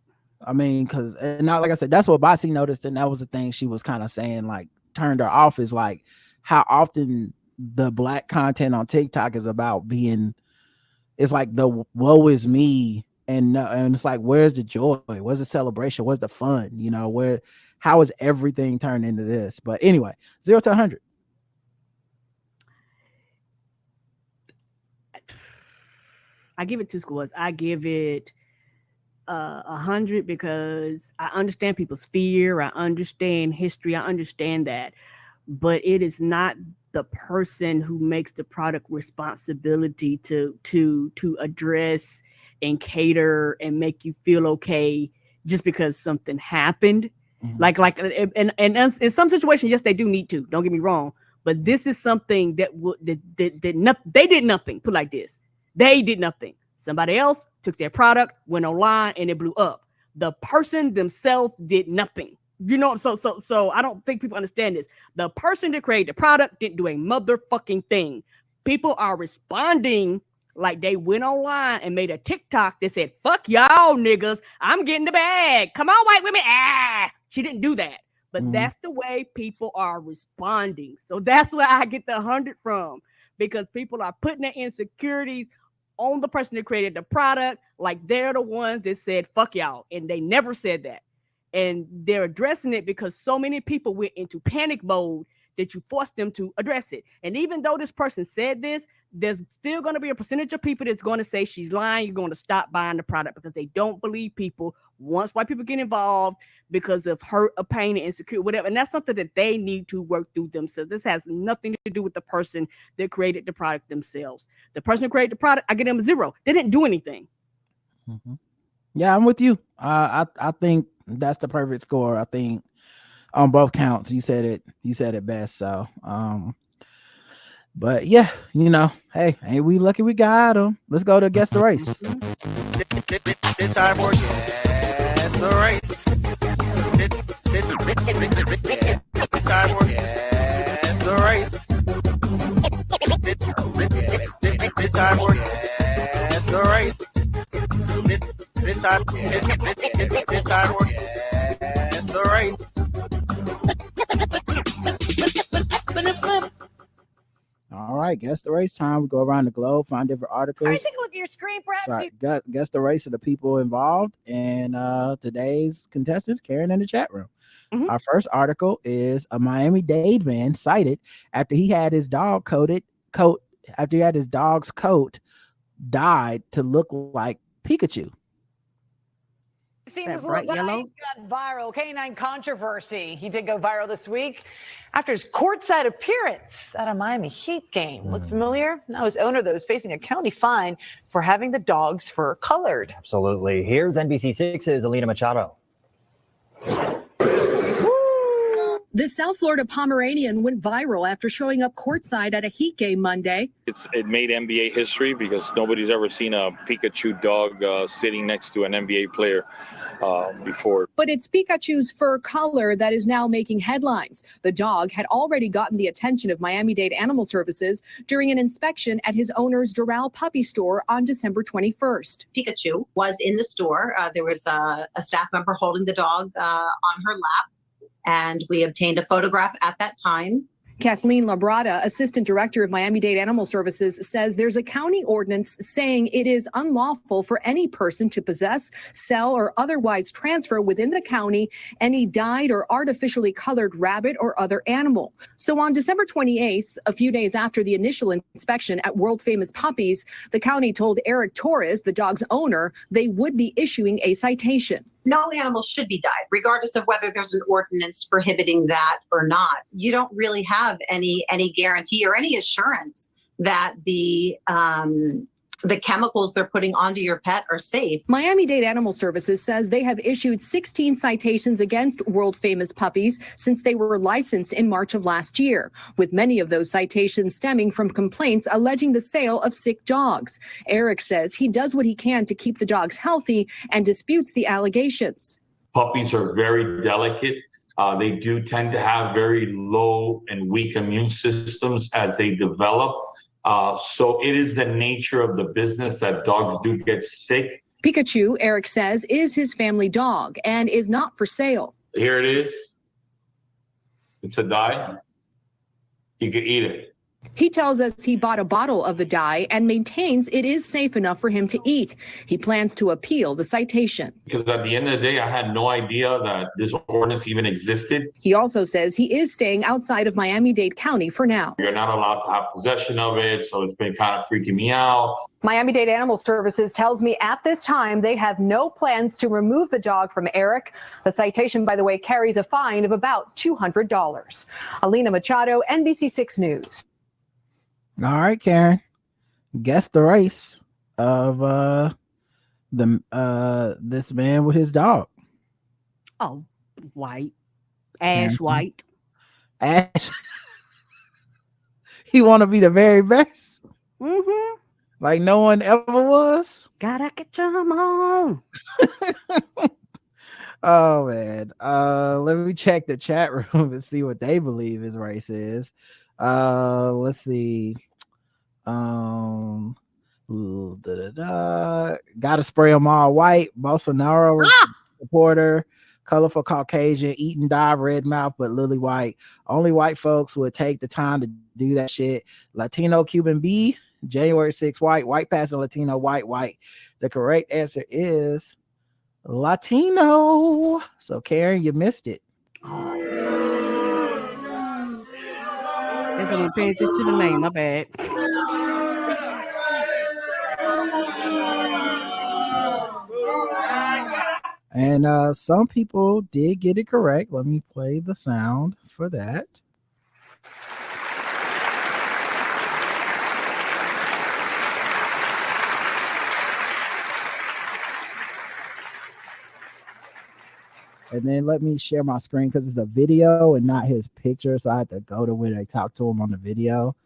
I mean, because now, like I said, that's what Bossy noticed, and that was the thing she was kind of saying, like, turned her off, is like how often the black content on TikTok is about being, it's like the woe is me. And it's like, where's the joy? Where's the celebration? Where's the fun? How is everything turned into this? But anyway, 0 to 100. I give it 2 scores. I give it 100 because I understand people's fear. I understand history. I understand that, but it is not the person who makes the product responsibility to address and cater and make you feel okay just because something happened. Mm-hmm. And in some situations, yes, they do need to. Don't get me wrong, but this is something that they did nothing. Put like this, they did nothing. Somebody else took their product, went online, and it blew up. The person themselves did nothing. So I don't think people understand this. The person that created the product didn't do a motherfucking thing. People are responding like they went online and made a TikTok that said, fuck y'all niggas, I'm getting the bag. Come on, white women. She didn't do that. But that's the way people are responding. So that's where I get the 100 from, because people are putting their insecurities on the person that created the product like they're the ones that said, fuck y'all. And they never said that. And they're addressing it because so many people went into panic mode that you forced them to address it. And even though this person said this, there's still going to be a percentage of people that's going to say she's lying. You're going to stop buying the product because they don't believe people once white people get involved because of hurt, or pain, and insecurity, whatever. And that's something that they need to work through themselves. This has nothing to do with the person that created the product themselves. The person who created the product, I give them a 0. They didn't do anything. Mm-hmm. Yeah, I'm with you. I think that's the perfect score. I think on both counts, you said it best. So, but yeah, hey, ain't we lucky we got them? Let's go to guess the race. This time for guess the race. This time for guess the race. This time for guess the race. This time for guess the race. All right, guess the race time. We go around the globe, find different articles. All right, take a look at your screen, perhaps. So guess the race of the people involved, and today's contestants, Karen, in the chat room. Mm-hmm. Our first article is a Miami-Dade man cited after he had his dog's coat dyed to look like Pikachu. Seems like he's got viral. Canine controversy. He did go viral this week after his courtside appearance at a Miami Heat game. Look familiar? Now his owner, though, is facing a county fine for having the dog's fur colored. Absolutely. Here's NBC6's Alina Machado. The South Florida Pomeranian went viral after showing up courtside at a Heat game Monday. It made NBA history because nobody's ever seen a Pikachu dog sitting next to an NBA player before. But it's Pikachu's fur color that is now making headlines. The dog had already gotten the attention of Miami-Dade Animal Services during an inspection at his owner's Doral Puppy Store on December 21st. Pikachu was in the store. There was a staff member holding the dog on her lap. And we obtained a photograph at that time. Kathleen Labrada, assistant director of Miami-Dade Animal Services, says there's a county ordinance saying it is unlawful for any person to possess, sell, or otherwise transfer within the county any dyed or artificially colored rabbit or other animal. So on December 28th, a few days after the initial inspection at World Famous Puppies, the county told Eric Torres, the dog's owner, they would be issuing a citation. No animal should be dyed, regardless of whether there's an ordinance prohibiting that or not. You don't really have any guarantee or any assurance that the chemicals they're putting onto your pet are safe. Miami-Dade Animal Services says they have issued 16 citations against World Famous Puppies since they were licensed in March of last year, with many of those citations stemming from complaints alleging the sale of sick dogs. Eric says he does what he can to keep the dogs healthy and disputes the allegations. Puppies are very delicate. They do tend to have very low and weak immune systems as they develop. So it is the nature of the business that dogs do get sick. Pikachu, Eric says, is his family dog and is not for sale. Here it is. It's a dye. You can eat it. He tells us he bought a bottle of the dye and maintains it is safe enough for him to eat. He plans to appeal the citation. Because at the end of the day, I had no idea that this ordinance even existed. He also says he is staying outside of Miami-Dade County for now. You're not allowed to have possession of it, so it's been kind of freaking me out. Miami-Dade Animal Services tells me at this time they have no plans to remove the dog from Eric. The citation, by the way, carries a fine of about $200. Alina Machado, NBC6 News. All right, Karen. Guess the race of this man with his dog. Oh, white. Ash white. Ash. He want to be the very best. Mm-hmm. Like no one ever was. Gotta get some on. Oh man. Let me check the chat room and see what they believe his race is. Let's see. Gotta spray them all white. Bolsonaro supporter, colorful Caucasian, eating dye, red mouth, but lily white. Only white folks would take the time to do that shit. Latino Cuban B, January 6th, white passing Latino, white. The correct answer is Latino. So Karen, you missed it. Guess I'm paying attention to the name. My bad. And some people did get it correct. Let me play the sound for that. And then let me share my screen because it's a video and not his picture. So I had to go to where they talk to him on the video.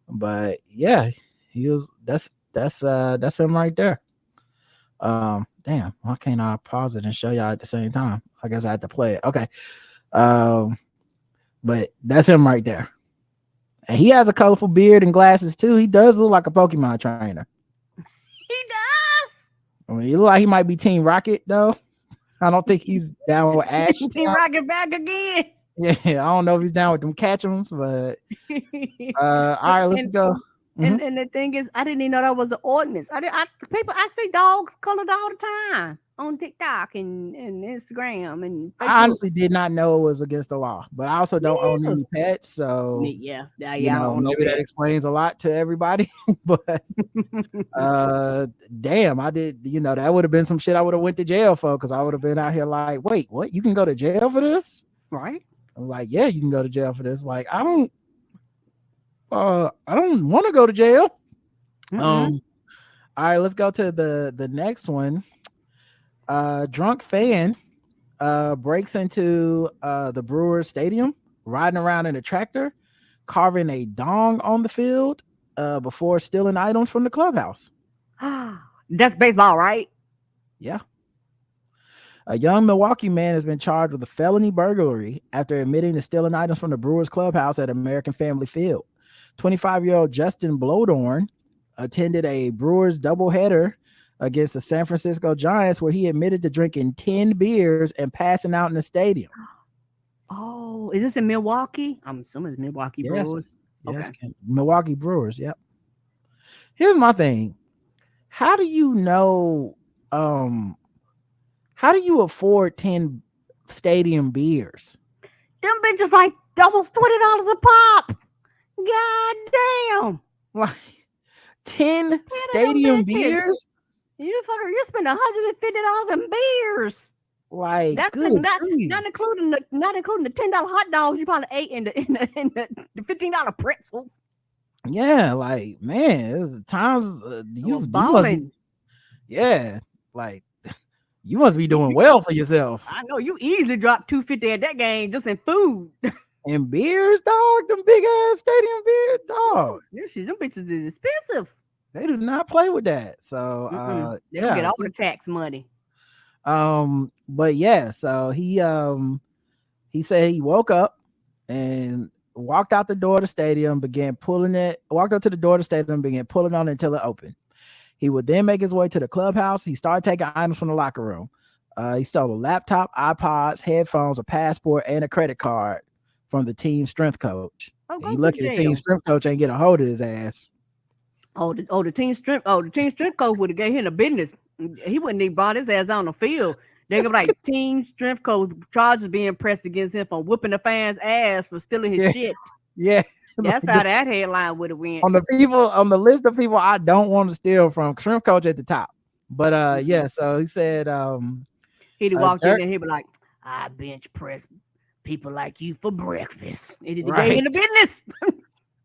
But yeah, he was that's him right there. Damn, why can't I pause it and show y'all at the same time? I guess I had to play it. Okay. But that's him right there. And he has a colorful beard and glasses too. He does look like a Pokemon trainer. He does. I mean, he look like he might be Team Rocket though. I don't think he's down with Ash. Team Rocket back again. Yeah, I don't know if he's down with them catch-ems, but all right, let's go. And the thing is, I didn't even know that was an ordinance. I see dogs colored all the time on TikTok and Instagram and Facebook. I honestly did not know it was against the law, but I also don't own any pets, so yeah, you know, maybe that explains a lot to everybody. But damn, I did. You know, that would have been some shit I would have went to jail for because I would have been out here like, wait, what? You can go to jail for this? Right? I'm like, yeah, you can go to jail for this. Like, I don't want to go to jail. All right, let's go to the next one. Drunk fan breaks into the Brewers stadium, riding around in a tractor, carving a dong on the field before stealing items from the clubhouse. That's baseball, right? Yeah. A young Milwaukee man has been charged with a felony burglary after admitting to stealing items from the Brewers clubhouse at American Family Field. 25-year-old Justin Blodorn attended a Brewers doubleheader against the San Francisco Giants where he admitted to drinking 10 beers and passing out in the stadium. Oh, is this in Milwaukee? I'm assuming it's Milwaukee Brewers. Yes, Okay. Milwaukee Brewers, yep. Here's my thing. How do you know how do you afford 10 stadium beers? Them bitches like almost $20 a pop. God damn. Like 10 stadium beers? You spend $150 in beers. Like that's good not including the $10 hot dogs you probably ate in the $15 pretzels. Yeah, like man, it was times you must, yeah, like you must be doing well for yourself. I know you easily dropped $250 at that game just in food. And beers, dog, them big ass stadium beers, dog. Them bitches is expensive. They do not play with that. So they get all the tax money. But yeah, so he said he woke up and walked out the door of the stadium, walked up to the door of the stadium, began pulling on it until it opened. He would then make his way to the clubhouse. He started taking items from the locker room. He stole a laptop, iPods, headphones, a passport, and a credit card from the team strength coach. He looked at the team strength coach and get a hold of his ass. The team strength coach would have gave him a business. He wouldn't even brought his ass on the field. They go like team strength coach charges being pressed against him for whooping the fans' ass for stealing his shit. Yeah. That's how that headline would have went. On the list of people I don't want to steal from, shrimp coach at the top. But yeah, so he said he'd walked in and he'd be like, I bench press people like you for breakfast. It is the day in the business.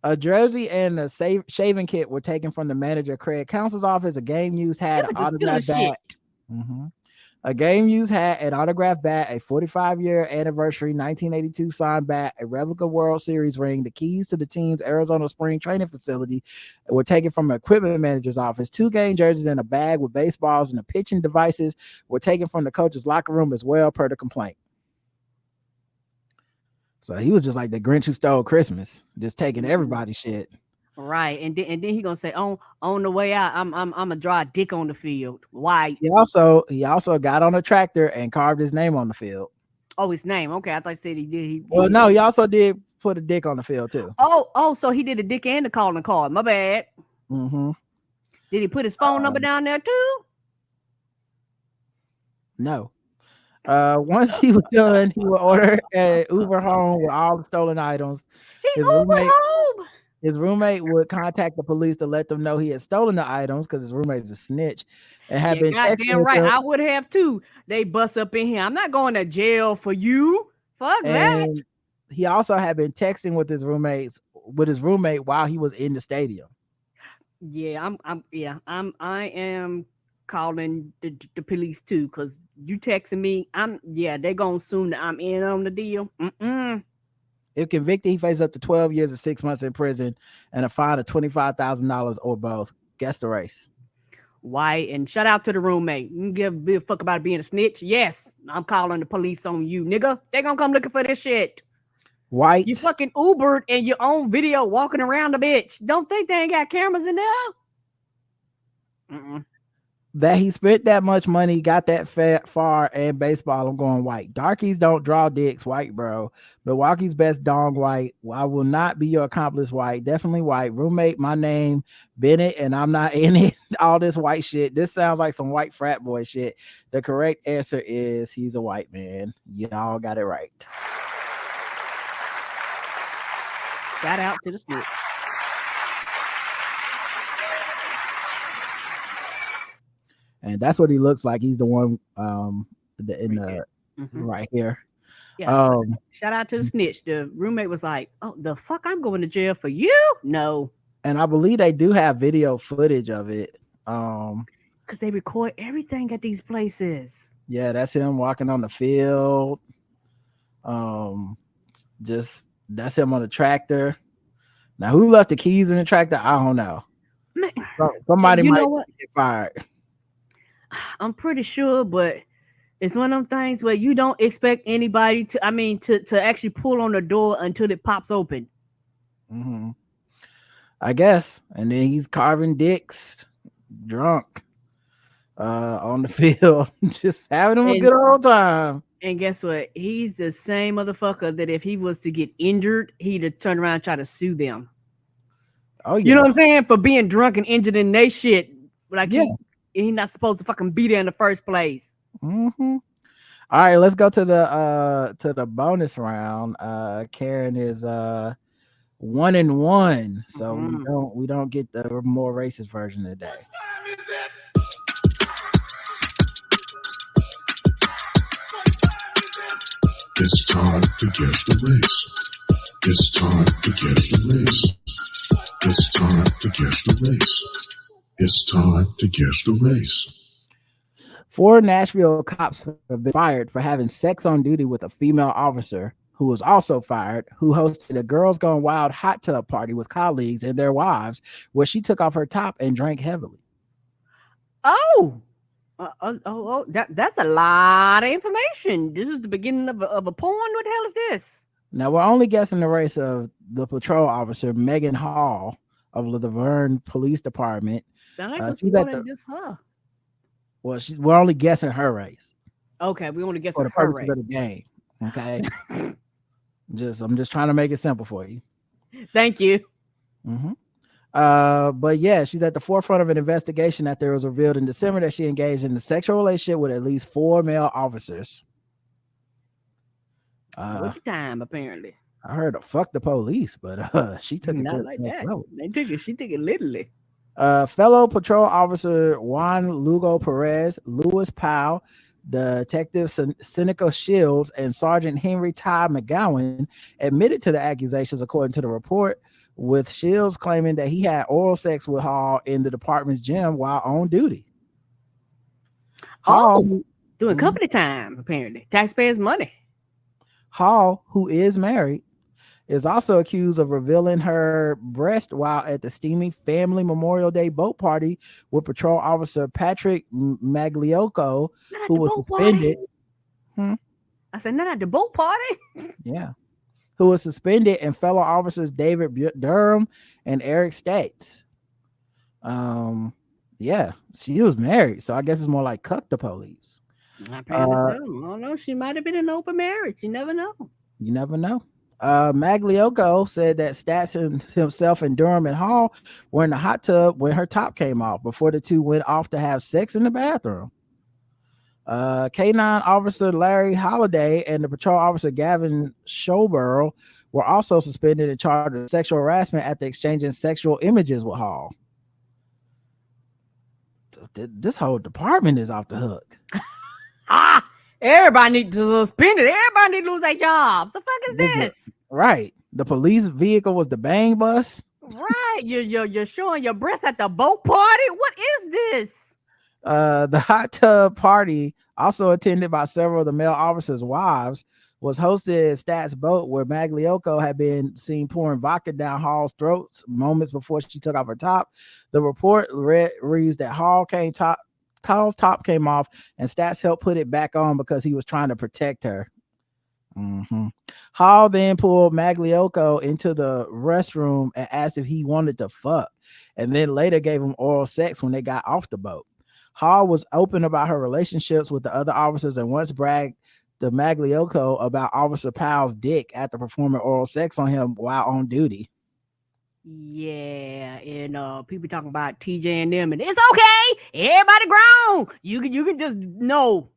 A jersey and a shaving kit were taken from the manager Craig Counsell's office. A game used hat, an autographed bat. A game used hat, an autographed bat, a 45-year anniversary 1982 signed bat, a replica World Series ring, the keys to the team's Arizona spring training facility were taken from an equipment manager's office. 2 game jerseys and a bag with baseballs and the pitching devices were taken from the coach's locker room as well, per the complaint. So he was just like the Grinch who stole Christmas, just taking everybody's shit. Right, and then he gonna say on the way out, I'm gonna draw a dick on the field. Why? He also got on a tractor and carved his name on the field. Oh, his name. Okay, I thought you said he did. Well, no, he also did put a dick on the field too. Oh, so he did a dick and the calling card. My bad. Mm-hmm. Did he put his phone number down there too? No. Once he was done, he would order an Uber home with all the stolen items. His roommate would contact the police to let them know he had stolen the items because his roommate's a snitch and had been goddamn right. I would have too. They bust up in here. I'm not going to jail for you. Fuck that. He also had been texting with his roommate while he was in the stadium. Yeah, I am calling the police too because you texting me. They're gonna assume that I'm in on the deal. If convicted, he faces up to 12 years and 6 months in prison and a fine of $25,000 or both. Guess the race. Why? And shout out to the roommate. You give a fuck about being a snitch? Yes, I'm calling the police on you, nigga. They gonna come looking for this shit. White. You fucking Ubered and your own video walking around the bitch. Don't think they ain't got cameras in there? That he spent that much money, got that far, and baseball, I'm going white. Darkies don't draw dicks, white, bro. Milwaukee's best dong, white. I will not be your accomplice, white. Definitely white. Roommate, my name, Bennett, and I'm not in it. All this white shit. This sounds like some white frat boy shit. The correct answer is he's a white man. Y'all got it right. Shout out to the snitch. And that's what he looks like. He's the one right here. Yeah, shout out to the snitch. The roommate was like, "Oh, the fuck, I'm going to jail for you?" No. And I believe they do have video footage of it. Because they record everything at these places. Yeah, that's him walking on the field. Just that's him on the tractor. Now, who left the keys in the tractor? I don't know. Man, Somebody you might know what? get fired. I'm pretty sure, but it's one of them things where you don't expect anybody to actually pull on the door until it pops open. Mm-hmm. I guess. And then he's carving dicks, drunk, on the field, just having him a good old time. And guess what? He's the same motherfucker that if he was to get injured, he'd have turned around and try to sue them. Oh, yeah. You know what I'm saying? For being drunk and injured in they shit. Like, yeah. He's not supposed to fucking be there in the first place. Mm-hmm. All right, let's go to the bonus round. Karen is 1-1, so we don't get the more racist version today. It's time to guess the race. It's time to guess the race. It's time to guess the race. It's time to guess the race. 4 Nashville cops have been fired for having sex on duty with a female officer who was also fired, who hosted a Girls Gone Wild hot tub party with colleagues and their wives, where she took off her top and drank heavily. That's a lot of information. This is the beginning of a porn. What the hell is this? Now, we're only guessing the race of the patrol officer, Megan Hall of the Laverne Police Department. Sound like it's more than just her. Well, we're only guessing her race. Okay, we only guessing for the her purposes race. of the game. Okay. I'm just trying to make it simple for you. Thank you. Mm-hmm. But yeah, she's at the forefront of an investigation after it was revealed in December that she engaged in a sexual relationship with at least 4 male officers. Which time, apparently. I heard of fuck the police, but she took it to the next level. She took it literally. Fellow patrol officer Juan Lugo Perez, Louis Powell, Detective Seneca Shields, and Sergeant Henry Ty McGowan admitted to the accusations, according to the report, with Shields claiming that he had oral sex with Hall in the department's gym while on duty. Hall, doing company time, apparently. Taxpayers' money. Hall, who is married, is also accused of revealing her breast while at the steamy Family Memorial Day boat party with patrol officer Patrick Magliocco, who was suspended. I said, not at the boat party. Yeah. Who was suspended, and fellow officers David Durham and Eric States. Yeah, she was married, so I guess it's more like Cuck the Police. Apparently so. I don't know. She might have been in an open marriage. You never know. You never know. Magliocco said that Stats himself and Durham and Hall were in the hot tub when her top came off before the two went off to have sex in the bathroom. K9 officer Larry Holliday and the patrol officer Gavin Schoborough were also suspended and charged with sexual harassment after exchanging sexual images with Hall. This whole department is off the hook. Everybody needs to suspend it. Everybody needs to lose their jobs. The fuck is this? Right. The police vehicle was the bang bus. Right. You're showing your breasts at the boat party. What is this? The hot tub party, also attended by several of the male officers' wives, was hosted at Stats' boat, where Magliocco had been seen pouring vodka down Hall's throats moments before she took off her top. The report reads that Hall's top came off, and Stats helped put it back on because he was trying to protect her. Hall then pulled Magliocco into the restroom and asked if he wanted to fuck, and then later gave him oral sex when they got off the boat. Hall was open about her relationships with the other officers and once bragged to Magliocco about Officer Powell's dick after performing oral sex on him while on duty. Yeah, and people talking about TJ and them, and it's okay. Everybody grown. You can just no.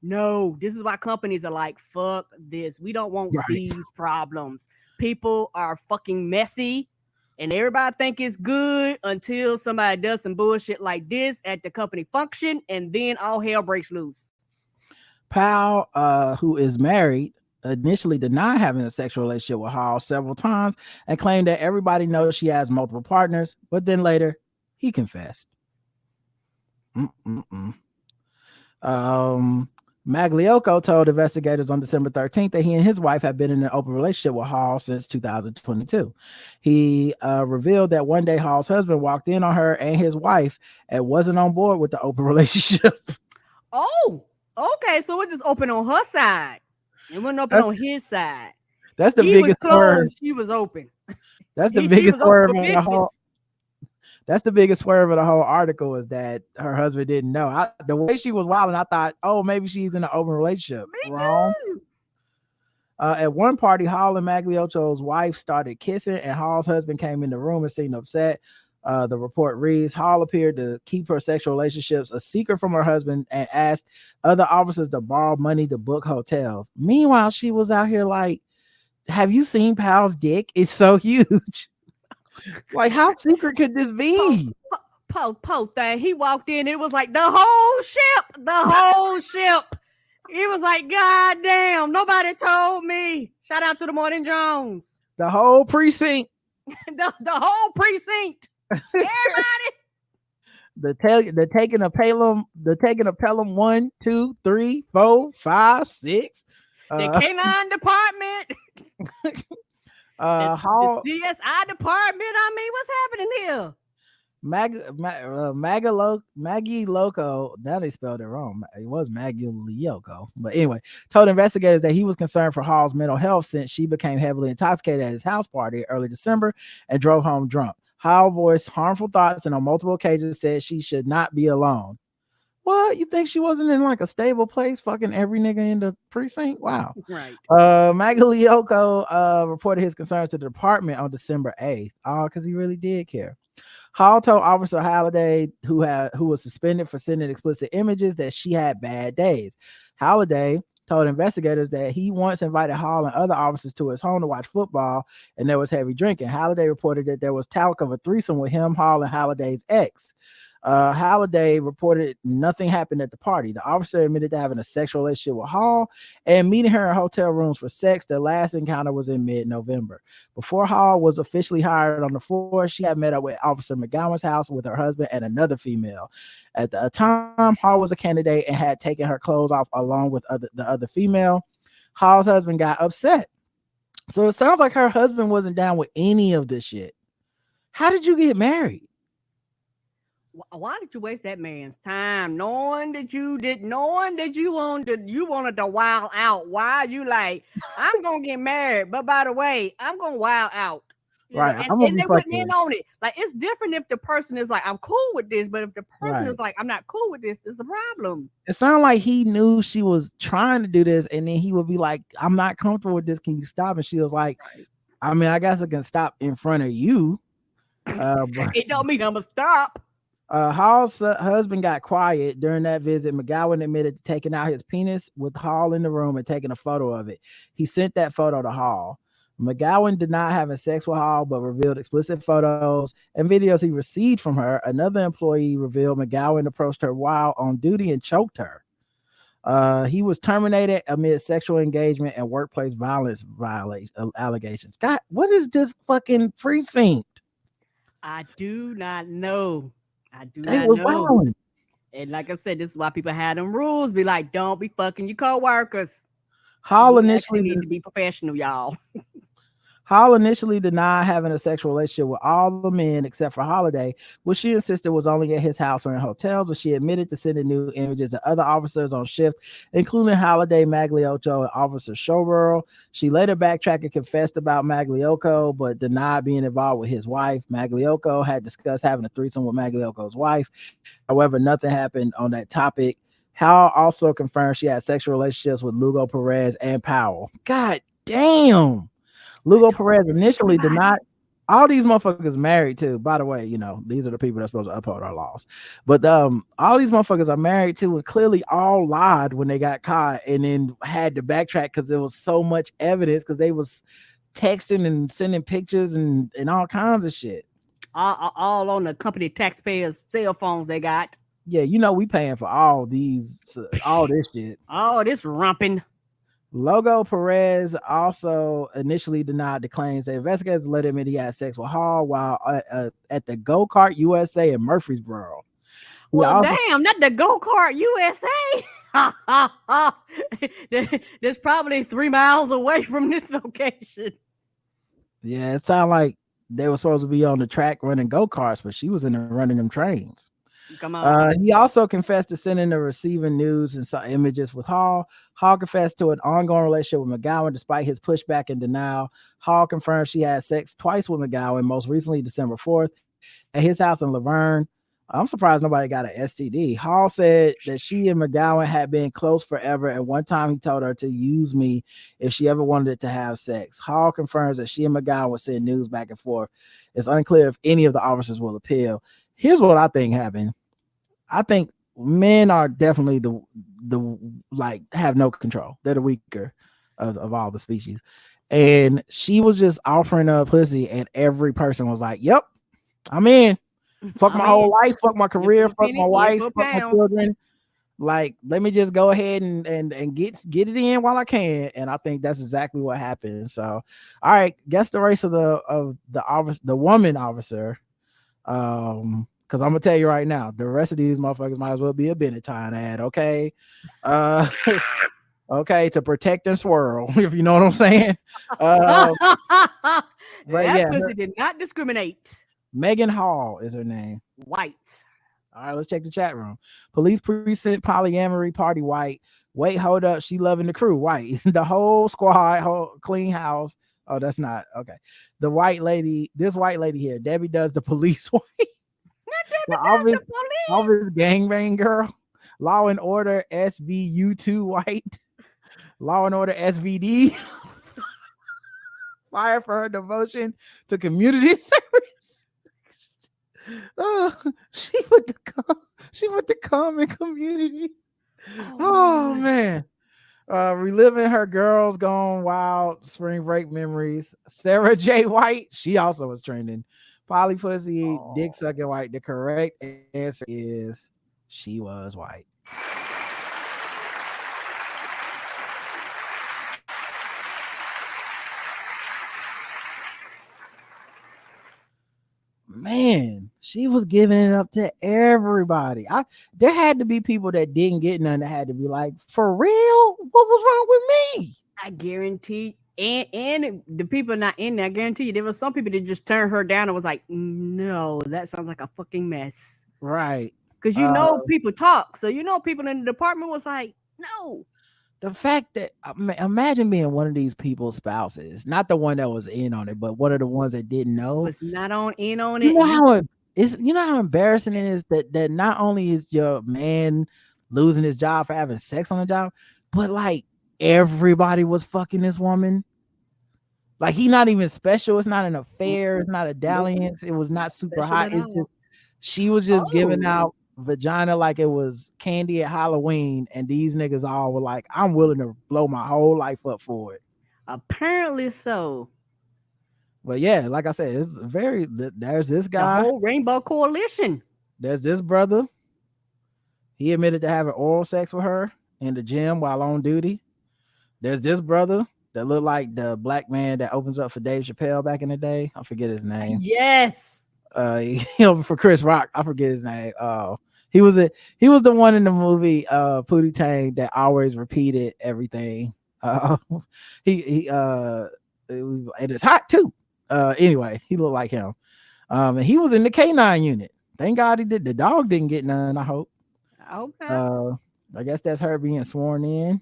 This is why companies are like, fuck this. We don't want these problems. People are fucking messy, and everybody think it's good until somebody does some bullshit like this at the company function, and then all hell breaks loose. Powell, who is married, initially denied having a sexual relationship with Hall several times and claimed that everybody knows she has multiple partners, but then later he confessed. Magliocco told investigators on December 13th that he and his wife had been in an open relationship with Hall since 2022. He revealed that one day Hall's husband walked in on her and his wife and wasn't on board with the open relationship. Oh, okay. So it just open on her side. It wasn't open on his side. That's the he biggest was closed, swerve. she was open. That's the biggest swerve in the whole. That's the biggest swerve of the whole article is that her husband didn't know. The way she was wilding, I thought, oh, maybe she's in an open relationship. Wrong. At one party, Hall and Magliocco's wife started kissing, and Hall's husband came in the room and seemed upset. The report reads, Hall appeared to keep her sexual relationships a secret from her husband and asked other officers to borrow money to book hotels. Meanwhile, she was out here like, have you seen Pal's dick? It's so huge. Like, how secret could this be? Po thing. He walked in, it was like the whole ship. He was like, God damn, nobody told me. Shout out to the Morning Jones. The whole precinct. the whole precinct. Everybody. The taking of Pelham 1, 2, 3, 4, 5, 6. The K9 department. The CSI department. I mean, what's happening here? Maggie Loco, now they spelled it wrong. It was Magliocco. But anyway, told investigators that he was concerned for Hall's mental health since she became heavily intoxicated at his house party early December and drove home drunk. Hall voiced harmful thoughts and on multiple occasions said she should not be alone. What? You think she wasn't in like a stable place fucking every nigga in the precinct? Wow. Right. Magliocco reported his concerns to the department on December 8th. Oh, because he really did care. Hall told Officer Halliday, who was suspended for sending explicit images, that she had bad days. Halliday told investigators that he once invited Hall and other officers to his home to watch football, and there was heavy drinking. Halliday reported that there was talk of a threesome with him, Hall, and Halliday's ex. Halliday reported nothing happened at the party. The officer admitted to having a sexual relationship with Hall and meeting her in hotel rooms for sex. Their last encounter was in mid-November. Before Hall was officially hired on the force, she had met up with Officer McGowan's house with her husband and another female. At the time, Hall was a candidate and had taken her clothes off along with the other female. Hall's husband got upset. So it sounds like her husband wasn't down with any of this shit. How did you get married? Why did you waste that man's time knowing that you wanted to wild out? Why you like, I'm gonna get married, but by the way, I'm gonna wild out. Right. And they went in on it. Like, it's different if the person is like, I'm cool with this, but if the person is like, I'm not cool with this, it's a problem. It sounded like he knew she was trying to do this, and then he would be like, I'm not comfortable with this. Can you stop? And she was like, I mean, I guess I can stop in front of you. It don't mean I'm gonna stop. Hall's husband got quiet during that visit. McGowan admitted to taking out his penis with Hall in the room and taking a photo of it. He sent that photo to Hall. McGowan denied having sex with Hall, but revealed explicit photos and videos he received from her. Another employee revealed McGowan approached her while on duty and choked her. He was terminated amid sexual engagement and workplace violence allegations. God, what is this fucking precinct? I do not know. I do They not was know. wilding. And like I said, this is why people had them rules. Be like, don't be fucking your co-workers. Hall You initially actually need to be professional, y'all. Hall initially denied having a sexual relationship with all the men except for Holiday, which she insisted was only at his house or in hotels, but she admitted to sending new images to other officers on shift, including Holiday, Magliocco, and Officer Showborough. She later backtracked and confessed about Magliocco, but denied being involved with his wife. Magliocco had discussed having a threesome with Magliocco's wife. However, nothing happened on that topic. Hall also confirmed she had sexual relationships with Lugo Perez and Powell. God damn. Lugo Perez initially denied. All these motherfuckers married too. By the way, you know, these are the people that's supposed to uphold our laws. But all these motherfuckers are married too, and clearly all lied when they got caught and then had to backtrack because there was so much evidence because they was texting and sending pictures and all kinds of shit. All on the company taxpayers' cell phones they got. Yeah, you know, we paying for all this shit. Oh, this rumping. Lugo Perez also initially denied the claims. The investigators let him in he had sex with Hall while at the Go-Kart USA in Murfreesboro. Well, damn, not the Go-Kart USA. That's probably 3 miles away from this location. Yeah, it sounded like they were supposed to be on the track running go-karts, but she was in there running them trains. Come on. He also confessed to sending and receiving nudes and saw images with Hall. Hall confessed to an ongoing relationship with McGowan despite his pushback and denial. Hall confirmed she had sex twice with McGowan, most recently December 4th at his house in Laverne. I'm surprised nobody got an STD. Hall said that she and McGowan had been close forever, and one time he told her to use me if she ever wanted to have sex. Hall confirms that she and McGowan would send news back and forth. It's unclear if any of the officers will appeal. Here's what I think happened. I think men are definitely the like have no control. They're the weaker of all the species. And she was just offering up pussy, and every person was like, "Yep, I'm in. Fuck my whole life, fuck my career, fuck my wife, fuck my children. Like, let me just go ahead and get it in while I can." And I think that's exactly what happened. So, all right, guess the race of the woman officer. Because I'm gonna tell you right now, the rest of these motherfuckers might as well be a Benetton ad, okay? Okay, to protect and swirl, if you know what I'm saying. That yeah, pussy did not discriminate. Megan Hall is her name. White. All right, let's check the chat room. Police precinct polyamory party white. Wait, hold up. She loving the crew white. The whole squad, whole clean house. Oh, that's not okay. The white lady, this white lady here, Debbie does the police white. The obvious gangbang girl. Law and Order SVU2 white. Law and Order SVD. Fire for her devotion to community service. She went to common community. Oh man. Reliving her girls gone wild spring break memories. Sarah J. White, she also was trending. Polly Pussy, Dick Sucking White. The correct answer is she was white. Man, she was giving it up to everybody. There had to be people that didn't get none that had to be like, for real? What was wrong with me? I guarantee, and the people not in there, I guarantee you there was some people that just turned her down and was like, no, that sounds like a fucking mess. Right. Because people talk. So people in the department was like, no. The fact that imagine being one of these people's spouses, not the one that was in on it, but one of the ones that didn't know. Was not in on it. You know how embarrassing it is that not only is your man losing his job for having sex on the job, but like everybody was fucking this woman. Like he not even special. It's not an affair. It's not a dalliance. It was not super hot. It's just she was just giving out vagina like it was candy at Halloween, and these niggas all were like, I'm willing to blow my whole life up for it. Apparently so. But yeah, like I said, it's there's this guy, the whole Rainbow Coalition. There's this brother. He admitted to having oral sex with her in the gym while on duty. There's this brother that looked like the black man that opens up for Dave Chappelle back in the day. I forget his name. Yes. For Chris Rock, I forget his name. He was the one in the movie Pootie Tang that always repeated everything. And it's hot too. Anyway, he looked like him. And he was in the K9 unit. Thank God he did. The dog didn't get none, I hope. Okay. I guess that's her being sworn in.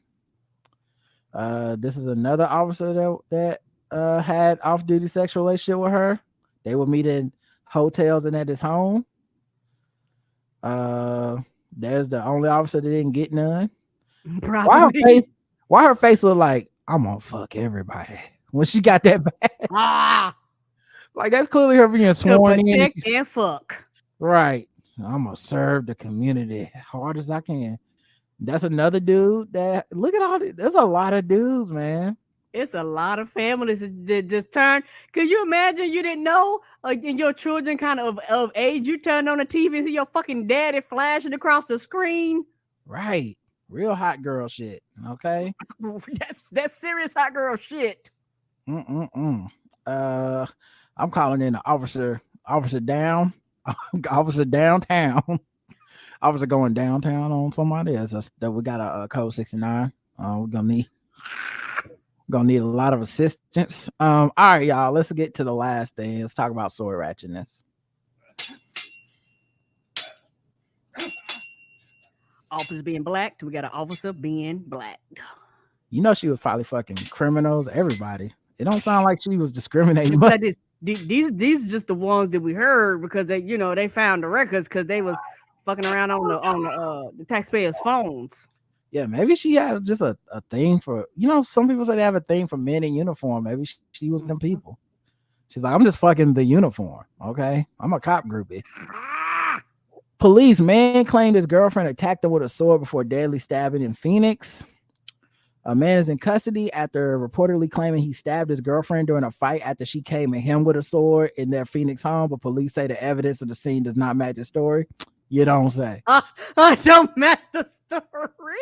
This is another officer that had off-duty sexual relationship with her. They would meet in hotels and at his home. There's the only officer that didn't get none. Why her face look like I'm gonna fuck everybody when she got that bad? Like that's clearly her being sworn in. Protect and fuck. Right. I'm gonna serve the community hard as I can. That's another dude that look at all this. There's a lot of dudes, man. It's a lot of families that just turn. Could you imagine you didn't know? And your children kind of age, you turn on the TV and see your fucking daddy flashing across the screen. Right. Real hot girl shit. Okay. That's serious hot girl shit. I'm calling in the officer down. Officer downtown. officer going downtown on somebody. That we got a code 69. We're gonna need a lot of assistance. All right, y'all. Let's get to the last thing. Let's talk about sword ratchetness. Officer being black. We got an officer being black. You know, she was probably fucking criminals. Everybody. It don't sound like she was discriminating. But these just the ones that we heard because they found the records because they was fucking around on the taxpayers' phones. Yeah, maybe she had just a thing for, some people say they have a thing for men in uniform. Maybe she was them people. She's like, I'm just fucking the uniform. Okay. I'm a cop groupie. Police man claimed his girlfriend attacked him with a sword before deadly stabbing in Phoenix. A man is in custody after reportedly claiming he stabbed his girlfriend during a fight after she came at him with a sword in their Phoenix home, but police say the evidence of the scene does not match the story. You don't say. I don't match the story.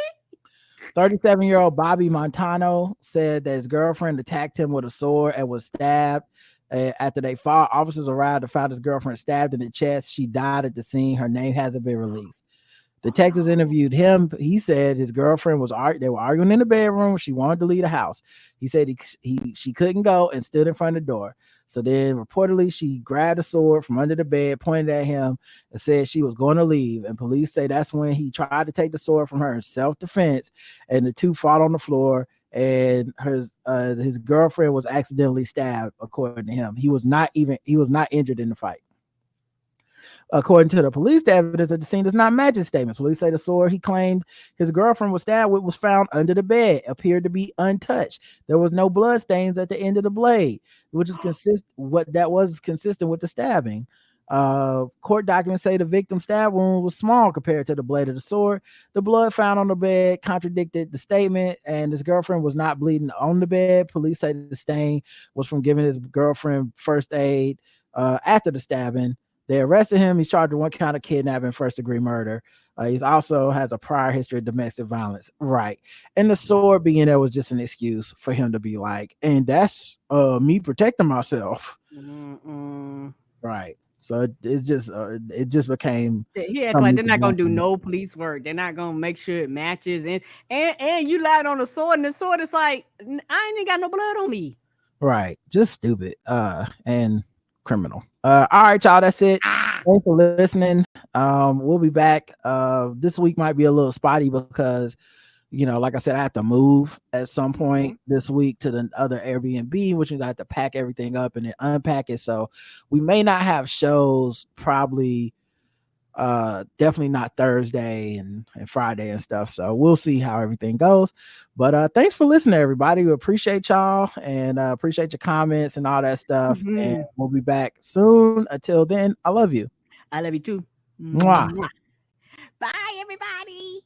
37-year-old Bobby Montano said that his girlfriend attacked him with a sword and was stabbed. After they fought, officers arrived to find his girlfriend stabbed in the chest. She died at the scene. Her name hasn't been released. Detectives interviewed him. He said his girlfriend they were arguing in the bedroom. She wanted to leave the house. He said she couldn't go and stood in front of the door. So then reportedly she grabbed a sword from under the bed, pointed at him, and said she was going to leave. And police say that's when he tried to take the sword from her in self-defense, and the two fought on the floor. And his girlfriend was accidentally stabbed, according to him. He was not injured in the fight. According to the police, the evidence at the scene does not match his statements. Police say the sword he claimed his girlfriend was stabbed with was found under the bed, appeared to be untouched. There was no blood stains at the end of the blade, which is consistent with the stabbing. Court documents say the victim's stab wound was small compared to the blade of the sword. The blood found on the bed contradicted the statement, and his girlfriend was not bleeding on the bed. Police say the stain was from giving his girlfriend first aid after the stabbing. They arrested him. He's charged with one count of kidnapping, first-degree murder. He also has a prior history of domestic violence. Right. And the sword being there was just an excuse for him to be like, and that's me protecting myself. Right. So it just became. He act like they're not gonna do no police work. They're not gonna make sure it matches. And you lied on the sword, and the sword is like, I ain't got no blood on me. Right. Just stupid. And criminal. All right, y'all. That's it. Thanks for listening. We'll be back. This week might be a little spotty because, like I said, I have to move at some point this week to the other Airbnb, which means I have to pack everything up and then unpack it. So we may not have shows probably. Definitely not Thursday and Friday and stuff. So we'll see how everything goes. But thanks for listening, everybody. We appreciate y'all and appreciate your comments and all that stuff. And we'll be back soon. Until then, I love you. I love you too. Mwah. Bye, everybody.